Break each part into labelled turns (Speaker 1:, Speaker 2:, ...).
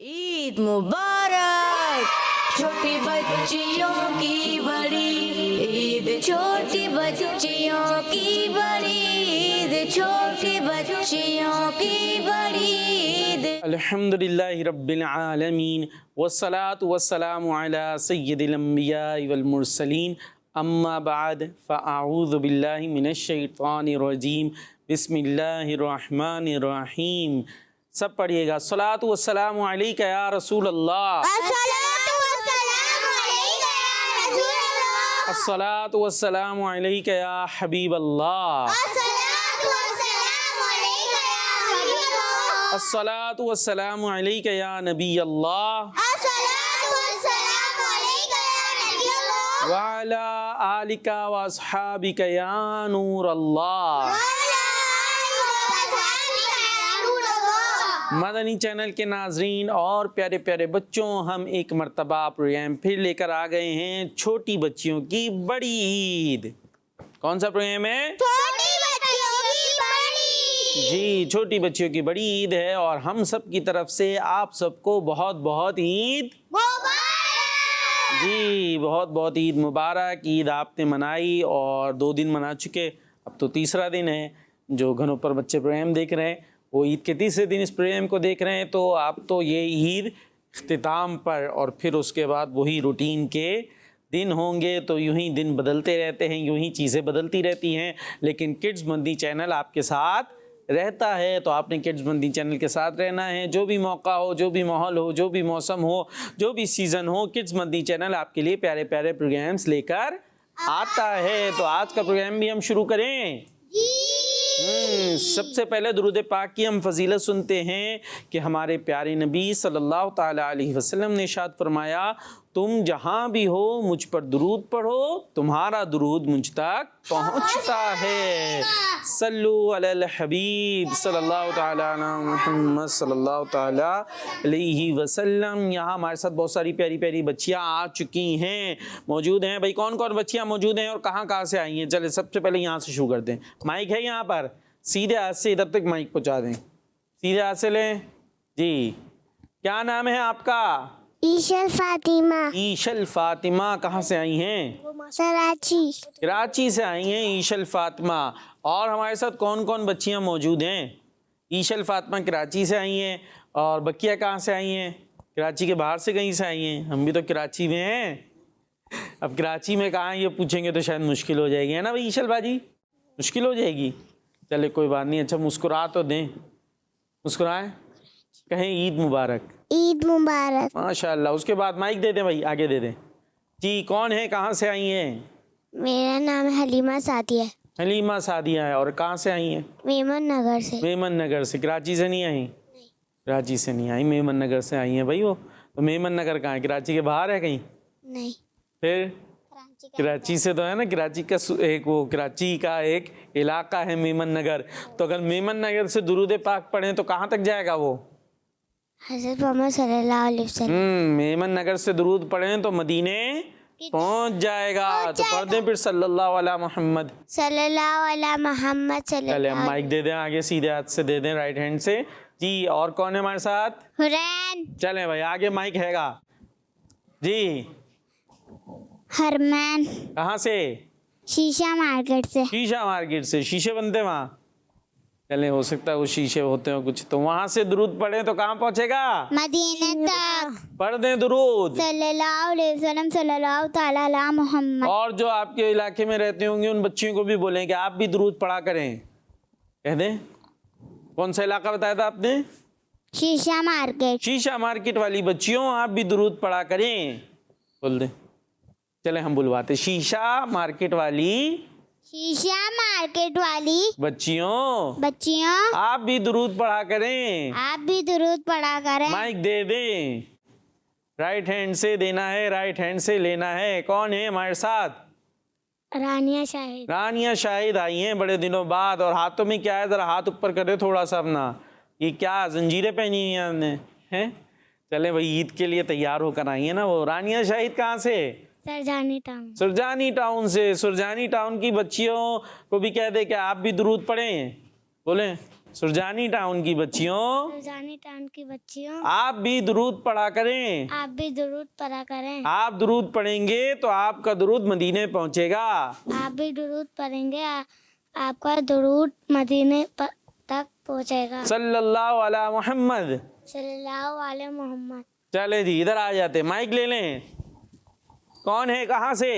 Speaker 1: ईद मुबारक। छोटी बच्चियों की बड़ी ईद, छोटी बच्चियों की बड़ी ईद, छोटी बच्चियों की बड़ी ईद।
Speaker 2: अल्हम्दुलिल्लाहि रब्बिल आलमीन वस्सलातु वस्सलामु अला सय्यिदिल अंबिया वल मुरसलीन अम्मा बाद फ़अऊज़ु बिल्लाहि मिनश शैतानिर रजीम बिस्मिल्लाहिर रहमानिर रहीम। सब पढ़िएगा। सलातु वस्सलामु अलैका या रसूल अल्लाह, अस्सलातु वस्सलामु अलैका या हबीब अल्लाह, अस्सलातु वस्सलामु अलैका या नबी अल्लाह व अला आलिका व अस्हाबिका या नूर अल्लाह। मदनी चैनल के नाजरीन और प्यारे प्यारे बच्चों, हम एक मर्तबा प्रोग्राम फिर लेकर आ गए हैं, छोटी बच्चियों की बड़ी ईद। कौन सा प्रोग्राम है?
Speaker 3: छोटी बच्चियों की बड़ी।
Speaker 2: जी, छोटी बच्चियों की बड़ी ईद है और हम सब की तरफ से आप सबको बहुत बहुत ईद
Speaker 3: मुबारक।
Speaker 2: जी, बहुत बहुत ईद मुबारक। ईद आपने मनाई और 2 दिन मना चुके, अब तो तीसरा दिन है। जो घरों पर बच्चे प्रोग्राम देख रहे हैं वो ईद के तीसरे दिन इस प्रोग्राम को देख रहे हैं, तो आप तो ये ईद इख्तिताम पर और फिर उसके बाद वही रूटीन के दिन होंगे। तो यूं ही दिन बदलते रहते हैं, यूं ही चीज़ें बदलती रहती हैं, लेकिन किड्स मंदी चैनल आपके साथ रहता है। तो आपने किड्स मंदी चैनल के साथ रहना है। जो भी मौका हो, जो भी माहौल हो, जो भी मौसम हो, जो भी सीज़न हो, किड्स मंदी चैनल आपके लिए प्यारे प्यारे प्रोग्राम्स लेकर आता है। तो आज का प्रोग्राम भी हम शुरू करें। सबसे पहले दुरूद पाक की हम फजीलत सुनते हैं कि हमारे प्यारे नबी सल्लल्लाहु ताला अलैहि वसल्लम ने इरशाद फरमाया, तुम जहाँ भी हो मुझ पर दुरूद पढ़ो, तुम्हारा दुरूद मुझ तक पहुँचता है। सल्लु अलल हबीब सल्लल्लाहु ताला अला मुहम्मद सल्लल्लाहु ताला अलैहि वसल्लम। यहाँ हमारे साथ बहुत सारी प्यारी प्यारी बच्चियाँ आ चुकी हैं, मौजूद हैं। भाई कौन कौन बच्चियाँ मौजूद हैं और कहाँ कहाँ से आई हैं? चले सबसे पहले यहाँ से शुरू कर दें। माइक है यहाँ पर, सीधे हाथ से इधर तक माइक पहुँचा दें, सीधे हाथ से लें जी। क्या नाम है आपका?
Speaker 3: ईशल फातिमा।
Speaker 2: ईशल फातिमा। कहाँ से आई हैं?
Speaker 3: कराची।
Speaker 2: कराची से आई हैं ईशल फातिमा। और हमारे साथ कौन कौन बच्चियाँ मौजूद हैं? ईशल फातिमा कराची से आई हैं। और बकिया कहाँ से आई हैं? कराची के बाहर से कहीं से आई हैं? हम भी तो कराची में हैं। अब कराची में कहाँ ये पूछेंगे तो शायद मुश्किल हो जाएगी, है ना भाई ईशल बाजी? मुश्किल हो जाएगी। चले कोई बात नहीं। अच्छा मुस्कुरा तो दें, मुस्कुराएं, कहें ईद मुबारक।
Speaker 3: ईद मुबारक।
Speaker 2: माशाल्लाह। उसके बाद माइक दे दें भाई, आगे दे दें जी। कौन है, कहाँ से आई हैं?
Speaker 3: मेरा नाम हलीमा सादिया है।
Speaker 2: हलीमा सादिया है। और कहाँ से आई हैं?
Speaker 3: मेमन नगर से।
Speaker 2: मेमन नगर से। कराची से नहीं आई? कराची से नहीं आई, मेमन नगर से आई हैं भाई वो। तो मेमन नगर कहाँ है? कराची के बाहर है कहीं?
Speaker 3: नहीं,
Speaker 2: फिर कराची से तो है ना, कराची का एक वो कराची का एक इलाका है मेमन नगर। तो अगर मेमन नगर से दुरूद पाक पढ़ें तो कहाँ तक जाएगा वो?
Speaker 3: हज़रत मोहम्मद सल्लल्लाहु अलैहि वसल्लम।
Speaker 2: मेमन नगर से दुरूद पढ़ें तो मदीने पहुंच जाएगा। तो पढ़ दें फिर सल्लल्लाहु अला मोहम्मद
Speaker 3: सल्लल्लाहु अला मोहम्मद।
Speaker 2: चले हम माइक दे दें आगे, सीधे हाथ से दे दें, राइट हैंड से जी। और कौन है हमारे साथ?
Speaker 3: हुरैन।
Speaker 2: चलें भाई आगे माइक हैगा जी।
Speaker 3: हरमैन।
Speaker 2: कहाँ से?
Speaker 3: शीशा मार्केट से।
Speaker 2: शीशा मार्केट से। शीशे बनते हैं वहाँ? चले हो सकता है वो शीशे होते हो कुछ, तो वहाँ से दुरूद पढ़े तो कहाँ पहुँचेगा?
Speaker 3: मदीने तक।
Speaker 2: पढ़ दें दुरूद
Speaker 3: सल्लल्लाहु अलैहि वसल्लम सल्लल्लाहु ताला अला मोहम्मद।
Speaker 2: और जो आपके इलाके में रहते होंगे उन बच्चियों को भी बोलें कि आप भी दुरूद पढ़ा करें। कह दें। कौन सा इलाका बताया था आपने?
Speaker 3: शीशा मार्केट।
Speaker 2: शीशा मार्केट वाली बच्चियों आप भी दुरूद पढ़ा करें, बोल दें। चले हम बुलवाते, शीशा मार्केट वाली बच्चियों आप भी दुरूद पढ़ा करें।
Speaker 3: आप भी दुरूद पढ़ा करें।
Speaker 2: माइक दे दें, राइट हैंड से देना है, राइट हैंड से लेना है। कौन है हमारे साथ?
Speaker 3: रानिया शाहिद।
Speaker 2: रानिया शाहिद आई हैं बड़े दिनों बाद। और हाथों में क्या है? जरा हाथ ऊपर करे थोड़ा सा अपना। ये क्या जंजीरें पहनी हुई हैं आपने? हैं? चले भाई ईद के लिए तैयार होकर आई है ना वो। रानिया शाहिद कहाँ से?
Speaker 3: सुरजानी टाउन।
Speaker 2: सुरजानी टाउन से। सुरजानी टाउन की बच्चियों को भी कह दे कि आप भी दुरूद पढ़ें, बोलें। सुरजानी टाउन की बच्चियों,
Speaker 3: सुरजानी टाउन की बच्चियों,
Speaker 2: आप भी दुरूद पढ़ा करें।
Speaker 3: आप भी दुरूद पढ़ा करें।
Speaker 2: आप दुरूद पढ़ेंगे तो आपका दुरूद मदीने पहुंचेगा।
Speaker 3: आप भी दुरूद पढ़ेंगे, आपका दुरूद मदीने तक पहुंचेगा।
Speaker 2: सल्लल्लाहु अला मोहम्मद।
Speaker 3: सल्लल्लाहु अलैहि मोहम्मद।
Speaker 2: चले जी, इधर आ जाते, माइक ले लें। कौन है, कहाँ से?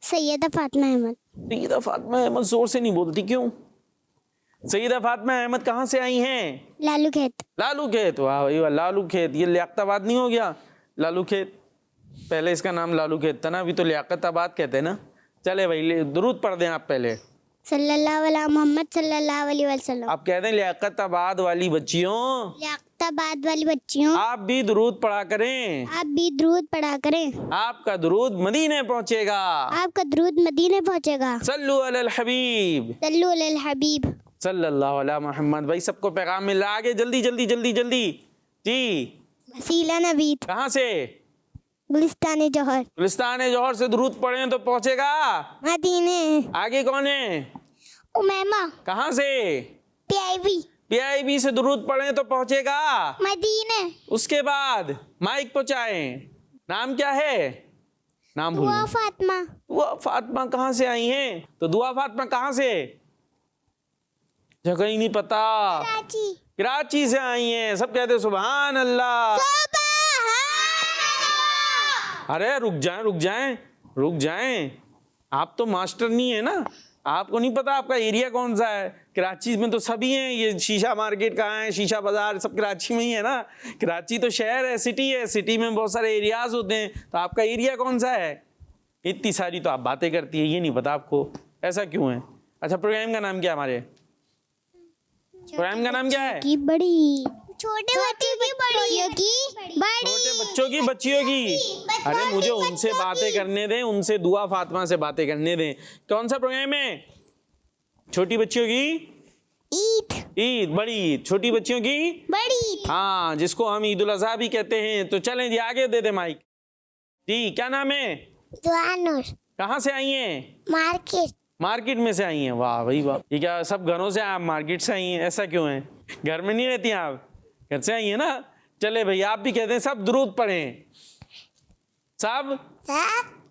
Speaker 3: सैयदा फातिमा अहमद।
Speaker 2: सैयदा फातिमा अहमद, जोर से नहीं बोलती क्यों? सैयदा फातिमा अहमद कहाँ से आई हैं?
Speaker 3: लालू खेत।
Speaker 2: लालू खेत, वाह भाई वाह, लालू खेत। ये लियाकताबाद नहीं हो गया? लालू खेत, पहले इसका नाम लालू खेत था ना, अभी तो लियाकताबाद कहते हैं ना। चले भाई, दुरूद पढ़ दें आप पहले।
Speaker 3: सल्लल्लाहु अलैहि मोहम्मद सल्लल्लाहु अलैहि वसल्लम।
Speaker 2: आप कहते हैं लियाकताबाद वाली बच्चियों,
Speaker 3: लियाकताबाद वाली बच्चियों,
Speaker 2: आप भी दुरूद पढ़ा करें।
Speaker 3: आप भी दुरूद पढ़ा करें।
Speaker 2: आपका दुरूद मदीने पहुंचेगा।
Speaker 3: आपका दुरूद मदीने पहुंचेगा।
Speaker 2: सल्लु अलल हबीब।
Speaker 3: सल्लु अलल हबीब।
Speaker 2: सल्लल्लाहु अलैहि मोहम्मद। भाई सबको पैगाम मिल रहा है, आगे जल्दी जल्दी जल्दी जल्दी जी।
Speaker 3: वसीला नबीद।
Speaker 2: कहाँ से?
Speaker 3: गुलिस्तान जौहर।
Speaker 2: गुलिस्तान जौहर से दुरूद पढ़ें तो पहुंचेगा
Speaker 3: मदीने।
Speaker 2: आगे कौन है?
Speaker 3: उमैमा।
Speaker 2: कहाँ से?
Speaker 3: पीआईबी।
Speaker 2: पीआईबी से दुरूद पढ़ें तो पहुंचेगा
Speaker 3: मदीने।
Speaker 2: उसके बाद माइक पहुंचाएं। नाम क्या है? नाम भूल
Speaker 3: दुआ
Speaker 2: गए।
Speaker 3: फातिमा।
Speaker 2: दुआ फातिमा कहाँ से आई हैं? तो दुआ फातिमा कहाँ से? जगह ही नहीं पता।
Speaker 3: कराची।
Speaker 2: कराची से आई हैं। सब कहते सुभान अल्लाह। अरे रुक जाएं रुक जाएं रुक जाएं, आप तो मास्टर नहीं है ना, आपको नहीं पता आपका एरिया कौन सा है। कराची में तो सभी हैं, ये शीशा मार्केट कहाँ है, शीशा बाजार, सब कराची में ही है ना। कराची तो शहर है, सिटी है, सिटी में बहुत सारे एरियाज होते हैं, तो आपका एरिया कौन सा है? इतनी सारी तो आप बातें करती है, ये नहीं पता आपको, ऐसा क्यों है? अच्छा, प्रोग्राम का नाम क्या है हमारे? प्रोग्राम का नाम क्या है?
Speaker 3: की बड़ी, छोटे बच्चों की बड़ी,
Speaker 2: छोटे बच्चों की बच्चियों की। अरे मुझे उनसे बातें करने दें, उनसे दुआ फातिमा से बातें करने दें। कौन सा प्रोग्राम है? छोटी बच्चियों की
Speaker 3: ईद।
Speaker 2: ईद, बड़ी ईद, छोटी बच्चियों की
Speaker 3: बड़ी।
Speaker 2: हाँ, जिसको हम ईद उल अज़हा भी कहते हैं। तो चलें जी, आगे दे दे माइक जी। क्या नाम है?
Speaker 3: दुआनुर।
Speaker 2: कहाँ से आई हैं?
Speaker 3: मार्केट।
Speaker 2: मार्केट में से आई हैं। वाह भाई वाह, ये क्या सब घरों से, आप मार्केट से आई हैं, ऐसा क्यों है? घर में नहीं रहती हैं आप, घर से आई हैं ना। चले भाई, आप भी कहते हैं सब दुरूद पढ़ें, सब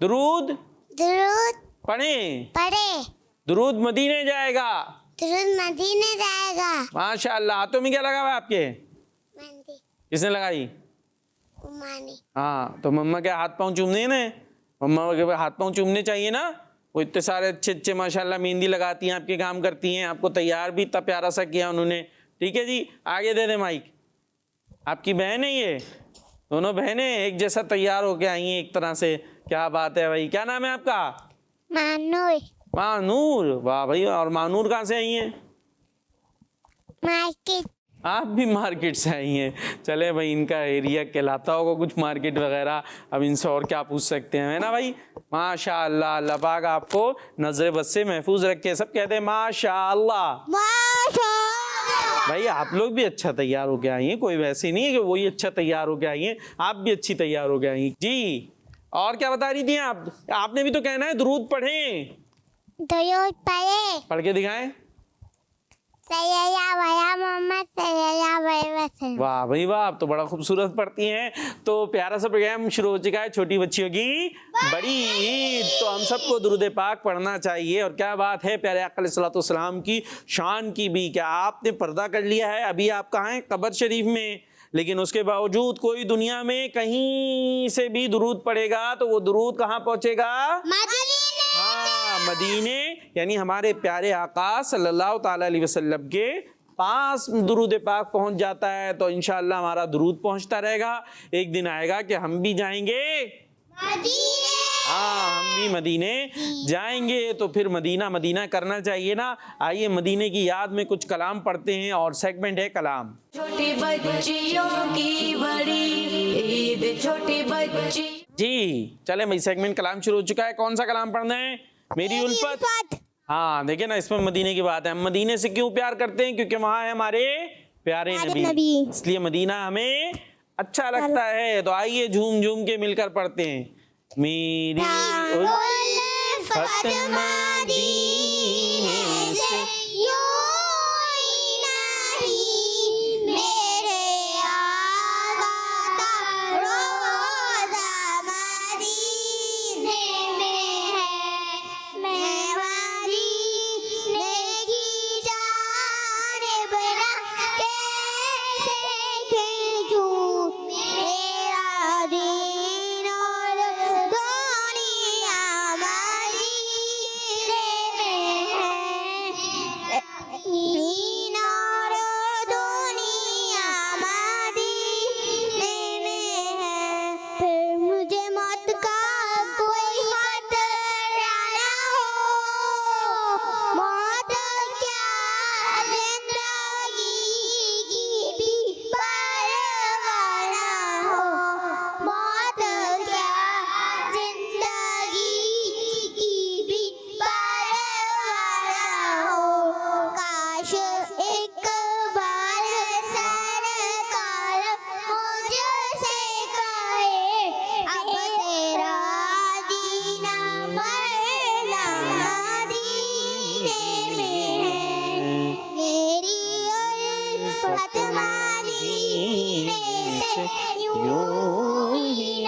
Speaker 2: दुरूद
Speaker 3: दुरूद
Speaker 2: पढ़ें।
Speaker 3: पढ़े,
Speaker 2: दुरूद मदीने जाएगा।
Speaker 3: दुरूद मदीने जाएगा।
Speaker 2: माशाअल्लाह। हाथों में क्या लगा हुआ है आपके?
Speaker 3: मेहंदी।
Speaker 2: किसने लगाई?
Speaker 3: उमानी।
Speaker 2: हाँ, तो मम्मा के हाथ पाँव चूमने ना, मम्मा के हाथ पाँव चूमने चाहिए ना। वो इतने सारे अच्छे अच्छे माशाल्लाह मेहंदी लगाती हैं, आपके काम करती हैं, आपको तैयार भी इतना प्यारा सा किया उन्होंने। ठीक है जी, आगे दे दे माइक। आपकी बहन है ये, दोनों बहनें एक जैसा तैयार होके आई हैं एक तरह से। क्या बात है भाई, क्या नाम है आपका?
Speaker 3: मानूर।
Speaker 2: मानूर, वाह भाई। और मानूर कहाँ से आई हैं?
Speaker 3: मार्केट।
Speaker 2: आप भी मार्केट से आई हैं। चले भाई, इनका एरिया कहलाता होगा कुछ मार्केट वगैरह, अब इनसे और क्या पूछ सकते हैं, है ना भाई। माशाअल्लाह, अल्लाह पाक आपको नजर बद से महफूज रखे। सब कहते हैं माशाअल्लाह। भाई आप लोग भी अच्छा तैयार होके आई हैं, कोई वैसे नहीं है कि वही अच्छा तैयार होके आई हैं, आप भी अच्छी तैयार होके आई हैं जी। और क्या बता रही थी आप? आपने भी तो कहना है दुरूद पढ़ें।
Speaker 3: दुरूद पढ़े,
Speaker 2: पढ़ के दिखाएं। वाह भाई वाह, आप तो बड़ा खूबसूरत पढ़ती हैं। तो प्यारा सा प्रोग्राम शुरू हो चुका है, छोटी बच्चियों की बड़ी ईद। तो हम सबको दुरूद पाक पढ़ना चाहिए। और क्या बात है प्यारे आका अलैहिस्सलातु वस्सलाम की शान की भी, क्या आपने पर्दा कर लिया है? अभी आप कहाँ हैं? कब्र शरीफ में, लेकिन उसके बावजूद कोई दुनिया में कहीं से भी दुरूद पढ़ेगा तो वो दुरूद कहाँ पहुँचेगा? हाँ, मदीने, यानी हमारे प्यारे आका सल्लल्लाहु ताला अलैहि वसल्लम के पास दुरूद पाक पहुंच जाता है। तो इंशाअल्लाह हमारा दुरूद पहुंचता रहेगा। एक दिन आएगा कि हम भी जाएंगे मदीने। हाँ, हम भी मदीने जाएंगे। तो फिर मदीना मदीना करना चाहिए ना। आइए मदीने की याद में कुछ कलाम पढ़ते हैं, और सेगमेंट है कलाम।
Speaker 1: छोटी बच्चियों की बड़ी ईद, छोटी बच्ची
Speaker 2: जी चले भाई, सेगमेंट कलाम शुरू हो चुका है। कौन सा कलाम पढ़ना है? मेरी उल्फत। हाँ, देखिए ना, इसमें मदीने की बात है। हम मदीने से क्यों प्यार करते हैं? क्योंकि वहाँ है हमारे प्यारे नबी, इसलिए मदीना हमें अच्छा लगता है। तो आइए झूम झूम के मिलकर पढ़ते हैं। मेरी उल्फत मदीने से से यूं ही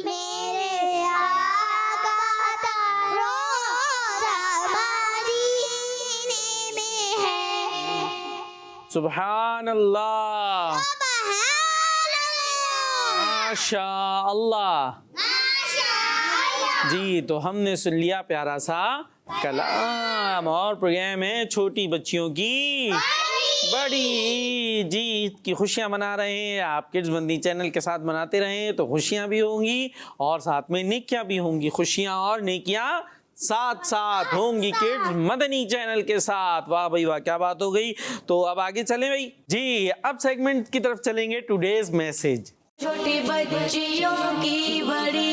Speaker 3: मेरे आका का रोज़ा मदीने में है।
Speaker 2: सुभान अल्लाह, माशा अल्लाह। जी, तो हमने सुन लिया प्यारा सा कलाम और प्रोग्राम है छोटी बच्चियों की बड़ी। जी, ईद की खुशियाँ मना रहे हैं आप किड्स बंदी चैनल के साथ, मनाते रहें तो खुशियाँ भी होंगी और साथ में नेकियाँ भी होंगी। खुशियाँ और नेकियाँ साथ साथ होंगी किड्स मदनी चैनल के साथ। वाह भाई वाह, क्या बात हो गई। तो अब आगे चलें भाई। जी, अब सेगमेंट की तरफ चलेंगे, टुडेज मैसेज।
Speaker 1: छोटी बच्चियों की बड़ी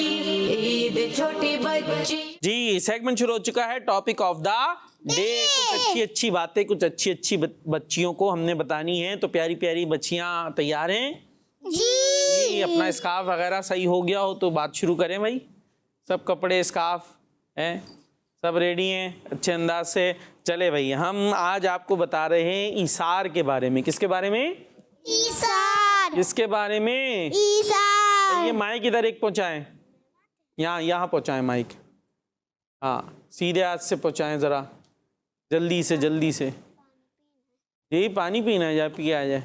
Speaker 1: ईद, छोटी बच्ची।
Speaker 2: जी, सेगमेंट शुरू हो चुका है, टॉपिक ऑफ द डे। कुछ अच्छी अच्छी बातें, कुछ अच्छी अच्छी बच्चियों को हमने बतानी है। तो प्यारी प्यारी बच्चियां तैयार हैं जी? अपना स्कार्फ वगैरह सही हो गया हो तो बात शुरू करें भाई। सब कपड़े स्कार्फ हैं, सब रेडी हैं अच्छे अंदाज से। चले भाई, हम आज आपको बता रहे हैं ईसार के बारे में। किसके बारे में?
Speaker 3: ईसार।
Speaker 2: किसके बारे में?
Speaker 3: ईसार।
Speaker 2: ये माइक इधर एक पहुंचाएं, यहाँ पहुंचाएं माइक। हाँ, सीधे हाथ से पहुंचाएं जरा, जल्दी से जल्दी से। जी, पानी पीना है, जा पी आ जाए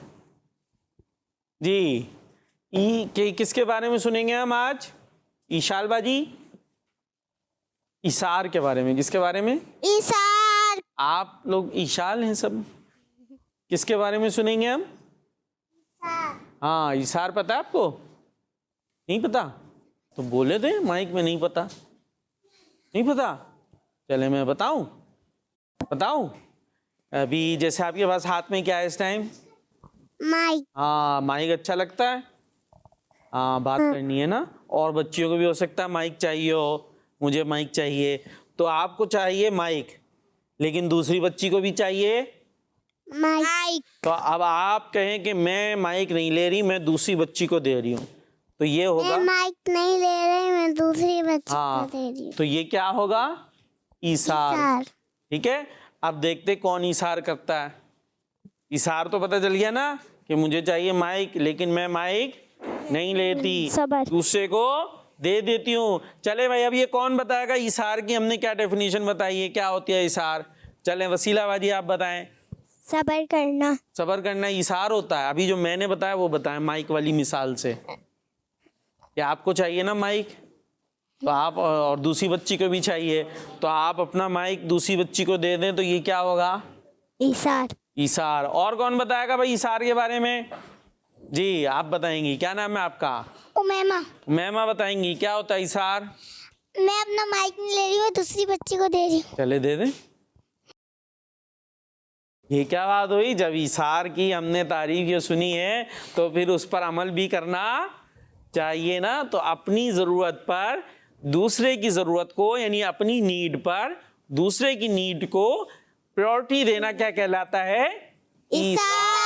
Speaker 2: जी। किसके बारे में सुनेंगे हम आज? ईशाल बाजी, ईसार के बारे में। किसके बारे में?
Speaker 3: ईसार।
Speaker 2: आप लोग ईशाल हैं सब। किसके बारे में सुनेंगे हम? हाँ, ईसार पता है आपको? नहीं पता तो बोले थे माइक में, नहीं पता, नहीं पता। चले मैं बताऊं। अभी जैसे आपके पास हाथ में क्या है इस टाइम?
Speaker 3: माइक।
Speaker 2: हाँ, माइक अच्छा लगता है। हाँ, बात करनी है ना। और बच्चियों को भी हो सकता है माइक चाहिए हो, मुझे माइक चाहिए, तो आपको चाहिए माइक, लेकिन दूसरी बच्ची को भी चाहिए
Speaker 3: माइक।
Speaker 2: तो अब आप कहें कि मैं माइक नहीं ले रही, मैं दूसरी बच्ची को दे रही हूँ, तो ये होगा।
Speaker 3: मैं माइक नहीं ले रही, मैं दूसरी बच्ची को दे रही हूँ।
Speaker 2: तो ये क्या होगा? ईसार। ठीक है, अब देखते कौन ईसार करता है। ईसार तो पता चल गया ना कि मुझे चाहिए माइक, लेकिन मैं माइक नहीं लेती, दूसरे को दे देती हूँ। चले भाई, अब ये कौन बताएगा ईसार की हमने क्या डेफिनेशन बताई है, क्या होती है ईसार? चले वसीला बाजी आप बताएं।
Speaker 3: सबर करना।
Speaker 2: सबर करना ईसार होता है। अभी जो मैंने बताया वो बताएं माइक वाली मिसाल से। कि आपको चाहिए ना माइक, तो आप, और दूसरी बच्ची को भी चाहिए, तो आप अपना माइक दूसरी बच्ची को दे दें, तो ये क्या होगा?
Speaker 3: ईसार।
Speaker 2: ईसार। और कौन बताएगा भाई ईसार के बारे में? जी, आप बताएंगी। क्या नाम है आपका?
Speaker 3: उमैमा।
Speaker 2: मैमा बताएंगी क्या होता है ईसार?
Speaker 3: मैं अपना माइक नहीं ले रही हूँ, दूसरी बच्ची को दे रही हूँ।
Speaker 2: चले दे दें। ये क्या बात हुई? जब ईसार की हमने तारीफ ये सुनी है तो फिर उस पर अमल भी करना चाहिए ना। तो अपनी ज़रूरत पर दूसरे की ज़रूरत को, यानी अपनी नीड पर दूसरे की नीड को प्रायोरिटी देना क्या कहलाता है? ईसार।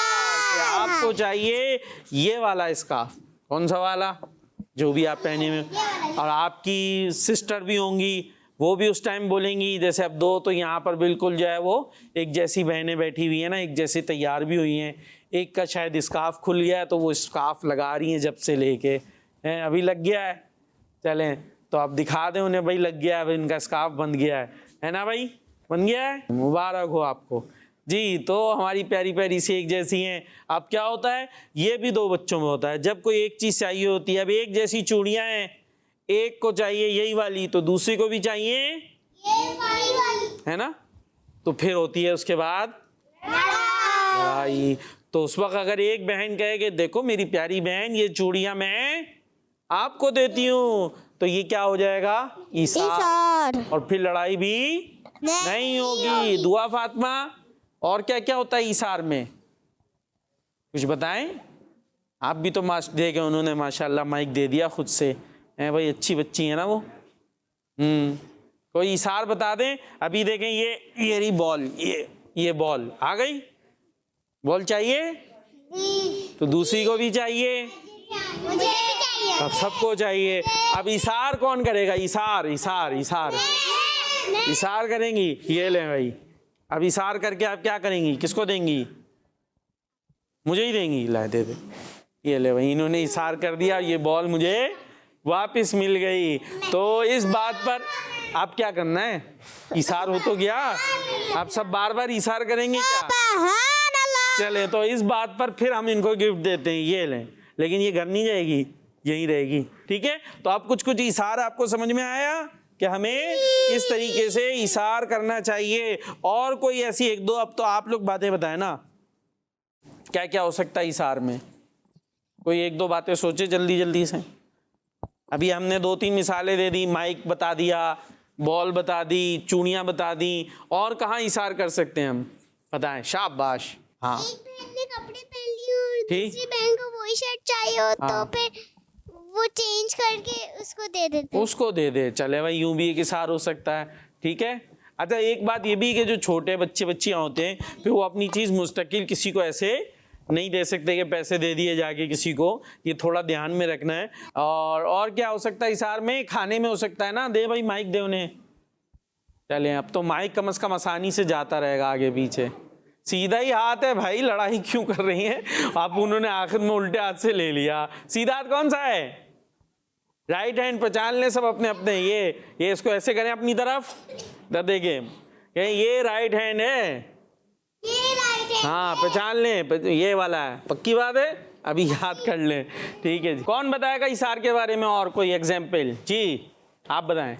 Speaker 2: आपको चाहिए ये वाला स्कार्फ, कौन सा वाला, जो भी आप पहने में, और आपकी सिस्टर भी होंगी, वो भी उस टाइम बोलेंगी। जैसे अब दो तो यहाँ पर बिल्कुल जो है वो एक जैसी बहनें बैठी हुई हैं ना, एक जैसी तैयार भी हुई हैं। एक का शायद स्कार्फ खुल गया है तो वो स्कार्फ लगा रही हैं जब से लेके, हैं अभी लग गया है। चलें तो आप दिखा दें उन्हें, भाई लग गया है, इनका स्कार्फ बन गया है ना भाई, बन गया है, मुबारक हो आपको जी। तो हमारी प्यारी प्यारी सी एक जैसी हैं। अब क्या होता है, ये भी दो बच्चों में होता है। जब कोई एक चीज़ चाहिए होती है, अब एक जैसी चूड़ियाँ हैं, एक को चाहिए यही वाली तो दूसरी को भी चाहिए ये वाली, है ना। तो फिर होती है उसके बाद लड़ाई। तो उस वक्त अगर एक बहन कहे कि देखो मेरी प्यारी बहन, ये चूड़ियाँ मैं आपको देती हूँ, तो ये क्या हो जाएगा? ईसार। और फिर लड़ाई भी नहीं होगी। दुआ फातिमा। और क्या क्या होता है ईसार में, कुछ बताएं आप भी। तो देखे उन्होंने माशाल्लाह माइक दे दिया खुद से, हैं भाई, अच्छी बच्ची है ना वो। कोई ईसार बता दें। अभी देखें ये रही बॉल, ये बॉल आ गई, बॉल चाहिए तो दूसरी को भी चाहिए,
Speaker 3: मुझे भी चाहिए,
Speaker 2: अब सबको चाहिए। अब ईसार कौन करेगा? ईसार ईसार ईसार ईसार करेंगी। ये ले भाई, अब ईसार करके आप क्या करेंगी, किसको देंगी? मुझे ही देंगी। ला दे दे, ये ले भाई, इन्होंने इशार कर दिया, ये बॉल मुझे वापस मिल गई। तो इस बात पर आप क्या करना है, इशार हो तो गया, आप सब बार बार इशार करेंगे क्या? चले, तो इस बात पर फिर हम इनको गिफ्ट देते हैं, ये लें। लेकिन ये घर नहीं जाएगी, यहीं रहेगी, ठीक है। तो अब कुछ कुछ इशार आपको समझ में आया कि हमें इस तरीके से इशार करना चाहिए। और कोई ऐसी एक दो अब तो आप लोग बातें बताएं ना, क्या क्या हो सकता है इशार में, कोई एक दो बातें सोचे जल्दी जल्दी से। अभी हमने 2-3 मिसालें दे दी, माइक बता दिया, बॉल बता दी, चूड़ियाँ बता दी, और कहाँ इशार कर सकते हैं हम, बताएं, शाबाश। हाँ,
Speaker 3: एक बहन ने कपड़े पहन लिए और
Speaker 2: ठीक।
Speaker 3: दूसरी बहन को वही शर्ट चाहिए हो तो
Speaker 2: हाँ।
Speaker 3: फिर वो चेंज करके उसको दे देते हैं।
Speaker 2: उसको दे दे, चले भाई, यूं भी एक इशार हो सकता है, ठीक है। अच्छा, एक बात ये भी कि जो छोटे बच्चे बच्चियाँ होते हैं, फिर वो अपनी चीज़ मुस्तकिल किसी को ऐसे नहीं दे सकते कि पैसे दे दिए जाके किसी को, ये थोड़ा ध्यान में रखना है। और क्या हो सकता है इशार में, खाने में हो सकता है ना, दे भाई माइक दे उन्हें। चलें, अब तो माइक कम से कम आसानी से जाता रहेगा आगे पीछे, सीधा ही हाथ है भाई, लड़ाई क्यों कर रही हैं आप? उन्होंने आखिर में उल्टे हाथ से ले लिया। सीधा हाथ कौन सा है? Right hand. पहचान लें सब अपने अपने, ये इसको ऐसे करें अपनी तरफ, देखें ये राइट हैंड है,
Speaker 3: ये राइट है।
Speaker 2: हाँ पहचान लें, ये वाला है, पक्की बात है, अभी याद कर लें, ठीक है जी। कौन बताएगा इशार के बारे में और कोई एग्जाम्पल? जी आप बताएं।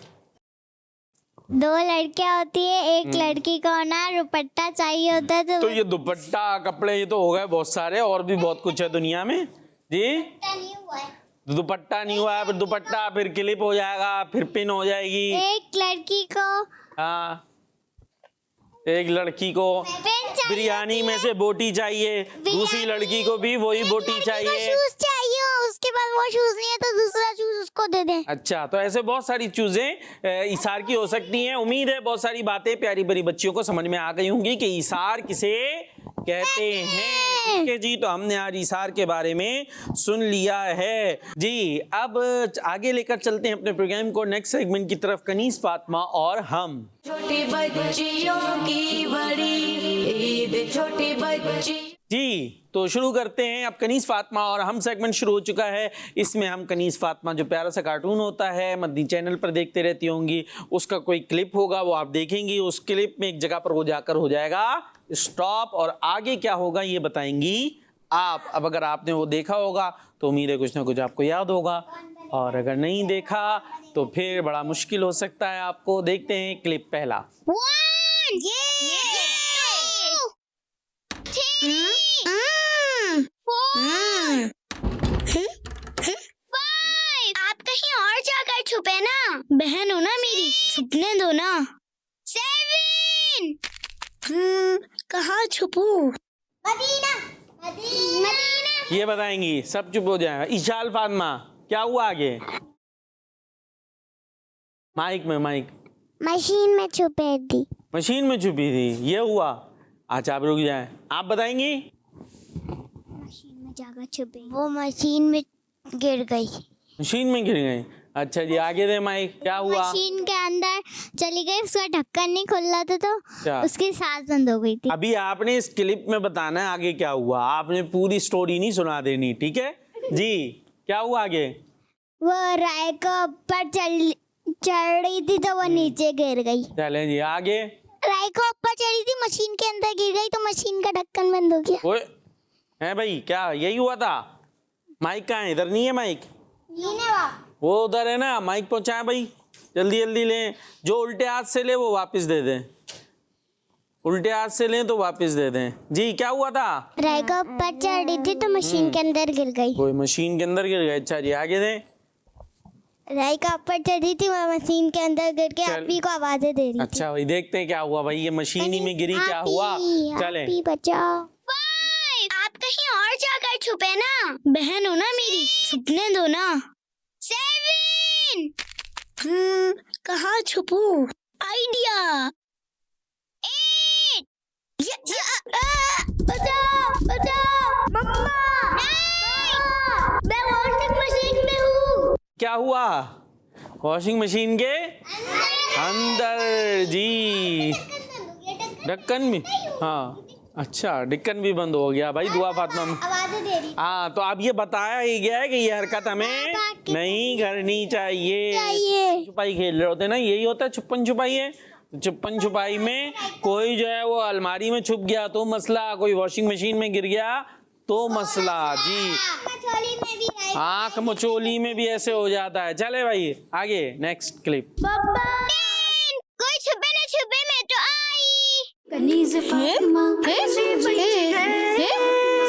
Speaker 3: 2 लड़कियां होती है, एक लड़की को ना दुपट्टा चाहिए होता है
Speaker 2: तो ये दुपट्टा, कपड़े, ये तो हो गए बहुत सारे, और भी बहुत कुछ है दुनिया में जी।
Speaker 3: नहीं हुआ है।
Speaker 2: दुपट्टा नहीं हुआ है, फिर दुपट्टा, फिर क्लिप हो जाएगा, फिर पिन हो जाएगी।
Speaker 3: एक लड़की को
Speaker 2: हाँ, एक लड़की को बिरयानी में से बोटी चाहिए, दूसरी लड़की को भी वही बोटी चाहिए।
Speaker 3: शूज चाहिए, उसके बाद वो शूज नहीं है तो दूसरा शूज उसको दे दें।
Speaker 2: अच्छा, तो ऐसे बहुत सारी चीजें इशार की हो सकती हैं। उम्मीद है बहुत सारी बातें प्यारी बड़ी बच्चियों को समझ में आ गई होंगी कि इशार किसे कहते हैं, ठीक है जी। तो हमने आज इशार के बारे में सुन लिया है जी। अब आगे लेकर चलते हैं अपने प्रोग्राम को नेक्स्ट सेगमेंट की तरफ, कनीस, फातिमा और हम।
Speaker 1: छोटी बच्चियों की बड़ी ईद, छोटी बच्ची
Speaker 2: जी, तो शुरू करते हैं। अब कनीस, फातिमा और हम सेगमेंट शुरू हो चुका है। इसमें हम कनीस, फातिमा जो प्यारा सा कार्टून होता है, मदनी चैनल पर देखते रहती होंगी, उसका कोई क्लिप होगा वो आप देखेंगी। उस क्लिप में एक जगह पर वो जाकर हो जाएगा स्टॉप, और आगे क्या होगा ये बताएंगी आप। अब अगर आपने वो देखा होगा तो उम्मीद है कुछ ना कुछ आपको याद होगा, और अगर नहीं देखा तो फिर बड़ा मुश्किल हो सकता है आपको। देखते हैं क्लिप पहला।
Speaker 3: 1 आप कहीं और जाकर छुपे ना, बहन हो ना मेरी, छुपने दो ना। 7 कहाँ छुपू? Medina, Medina.
Speaker 2: ये बताएंगी, सब चुप हो जाएगा। इशाल, फातिमा क्या हुआ आगे? माइक में, माइक।
Speaker 3: मशीन में छुपे थी।
Speaker 2: मशीन में छुपी थी, ये हुआ। अच्छा आप रुक जाए, आप बताएंगी।
Speaker 3: मशीन में जाकर छुपे, वो मशीन में गिर गई।
Speaker 2: मशीन में गिर गई, अच्छा जी। आगे दे माइक, क्या हुआ?
Speaker 3: मशीन के अंदर चली गई, उसका ढक्कन नहीं खुल रहा था तो
Speaker 2: अच्छा।
Speaker 3: उसकी सांस बंद हो गई थी।
Speaker 2: अभी आपने इस क्लिप में बताना है आगे क्या हुआ, आपने पूरी स्टोरी नहीं सुना देनी, ठीक है जी। क्या हुआ आगे?
Speaker 3: वो राय को ऊपर चढ़ रही थी तो वो नीचे गिर गई।
Speaker 2: चलें जी आगे।
Speaker 3: राय को ऊपर चढ़ी थी, मशीन के अंदर गिर गई तो मशीन का ढक्कन बंद हो गया।
Speaker 2: ओए है भाई, क्या यही हुआ था? माइक कहाँ है? इधर नहीं है माइक, वो उधर है ना। माइक पहुंचाए भाई, जल्दी जल्दी लें। जो उल्टे हाथ से ले वो वापस दे दें, उल्टे हाथ से लें तो वापस दे दें जी। क्या हुआ था?
Speaker 3: राय को ऊपर चढ़ रही थी तो मशीन के अंदर गिर गई।
Speaker 2: कोई मशीन के अंदर गिर गए, अच्छा जी आगे दें।
Speaker 3: राय का ऊपर चढ़ी थी, वो मशीन के अंदर गिर के
Speaker 2: चल।
Speaker 3: आपी को आवाजें दे रही थी।
Speaker 2: अच्छा भाई देखते हैं क्या हुआ भाई, ये मशीन ही में गिरी, क्या हुआ? चलें।
Speaker 3: आपी बचाओ। आप कहीं और जाकर छुपे ना, बहन हो ना मेरी, छुपने दो ना। 7 कहाँ छुपू? आइडिया। 8 बचाओ, बचाओ, मम्मा, मैं वॉशिंग मशीन में हूँ।
Speaker 2: क्या हुआ? वॉशिंग मशीन के अंदर जी, ढक्कन में। हाँ अच्छा, ढक्कन भी बंद हो गया भाई। दुआ फातिमा
Speaker 3: आवाजें दे रही
Speaker 2: हाँ, तो अब ये बताया ही गया है कि ये हरकत हमें नहीं करनी चाहिए। छुपाई खेल रहे होते ना, यही होता है छुपन छुपाई है। छुपन छुपाई में कोई जो है वो अलमारी में छुप गया तो मसला, कोई वॉशिंग मशीन में गिर गया तो मसला जी।
Speaker 3: मचोली में भी है।
Speaker 2: आँख मचोली में भी ऐसे हो जाता है। चले भाई आगे, नेक्स्ट क्लिप।
Speaker 3: कोई छुपे न छुपे मैं तो आई।
Speaker 1: कनीज़ फातिमा कैसी बच्ची है,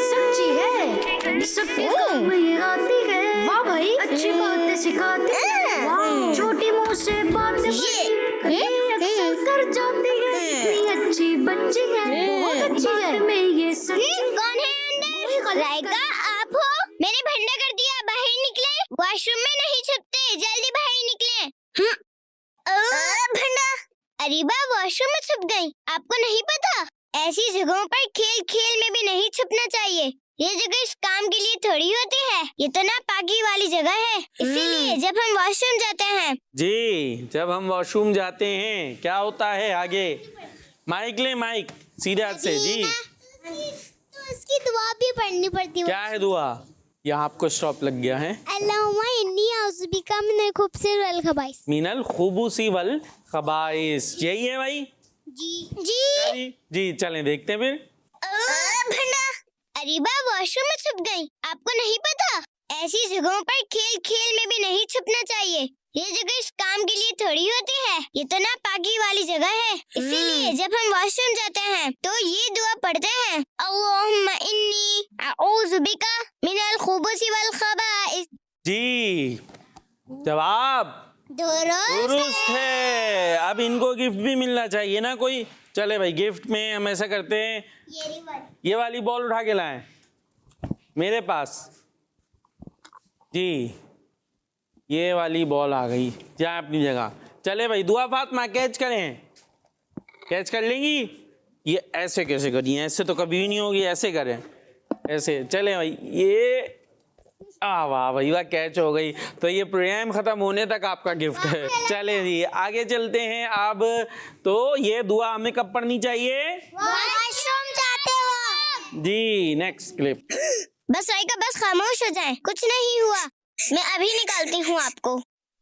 Speaker 1: सच्ची है, सबके काम ये आती है। वाह भाई, अच्छी बातें सिखाती है। वाह, छोटी मुंह से बातें अक्सर कर जाती है। इतनी अच्छी बच्ची है, बहुत अच्छी है। में ये सच्ची
Speaker 3: कौन है अंदर? राइका आप हो? मैंने भंडा कर दिया, बाहर निकले। वॉशरूम में नहीं छुपते, जल्दी बाहर निकले। भंडा, अरीबा वॉशरूम में छुप गई। आपको नहीं पता, ऐसी जगहों पर खेल खेल में भी नहीं छुपना चाहिए। ये जगह इस काम के लिए थोड़ी होती है, ये तो नापाकी वाली जगह है। इसीलिए जब हम वॉशरूम जाते हैं
Speaker 2: जी, जब हम वॉशरूम जाते हैं क्या होता है आगे? माइक ले, माइक सीधे हाथ से जी।
Speaker 3: तो उसकी दुआ भी पढ़नी पड़ती है।
Speaker 2: क्या है दुआ? यहाँ आपको स्टॉप लग गया है।
Speaker 3: अल्लाहुम्मा इन्नी औज़ु बिका मिनल खुब्सिर वल खबाइस।
Speaker 2: मिनल खुबूसी वल खबाइस, यही है भाई
Speaker 3: जी।
Speaker 2: जी चलें देखते हैं फिर।
Speaker 3: भंडा, अरीबा वॉशरूम में छुप गई। आपको नहीं पता, ऐसी जगहों पर खेल खेल में भी नहीं छुपना चाहिए। ये जगह इस काम के लिए थोड़ी होती है, ये तो नापाकी वाली जगह है। इसीलिए जब हम वॉशरूम जाते हैं तो ये दुआ पढ़ते हैं, अल्लाहुम्मा इन्नी औज़ु बिका मिनल खुबूसी वल खबाइस।
Speaker 2: जी, जवाब दुरुस्त है। अब इनको गिफ्ट भी मिलना चाहिए ना कोई। चले भाई, गिफ्ट में हम ऐसा करते हैं, ये वाली बॉल उठा के लाएं मेरे पास जी। ये वाली बॉल आ गई, जाए अपनी जगह। चले भाई, दुआ फातिमा कैच करें। कैच कर लेंगी? ये ऐसे कैसे करिए? ऐसे तो कभी भी नहीं होगी, ऐसे करें, ऐसे। चले भाई, ये वाह भाई वाह, कैच हो गई। तो ये प्रोग्राम खत्म होने तक आपका गिफ्ट है। चले जी आगे चलते हैं। अब तो ये दुआ हमें कब पढ़नी चाहिए?
Speaker 3: वॉशरूम जाते हो
Speaker 2: जी। Next clip.
Speaker 3: बस राइका, बस खामोश हो जाएं, कुछ नहीं हुआ। मैं अभी निकालती हूँ आपको।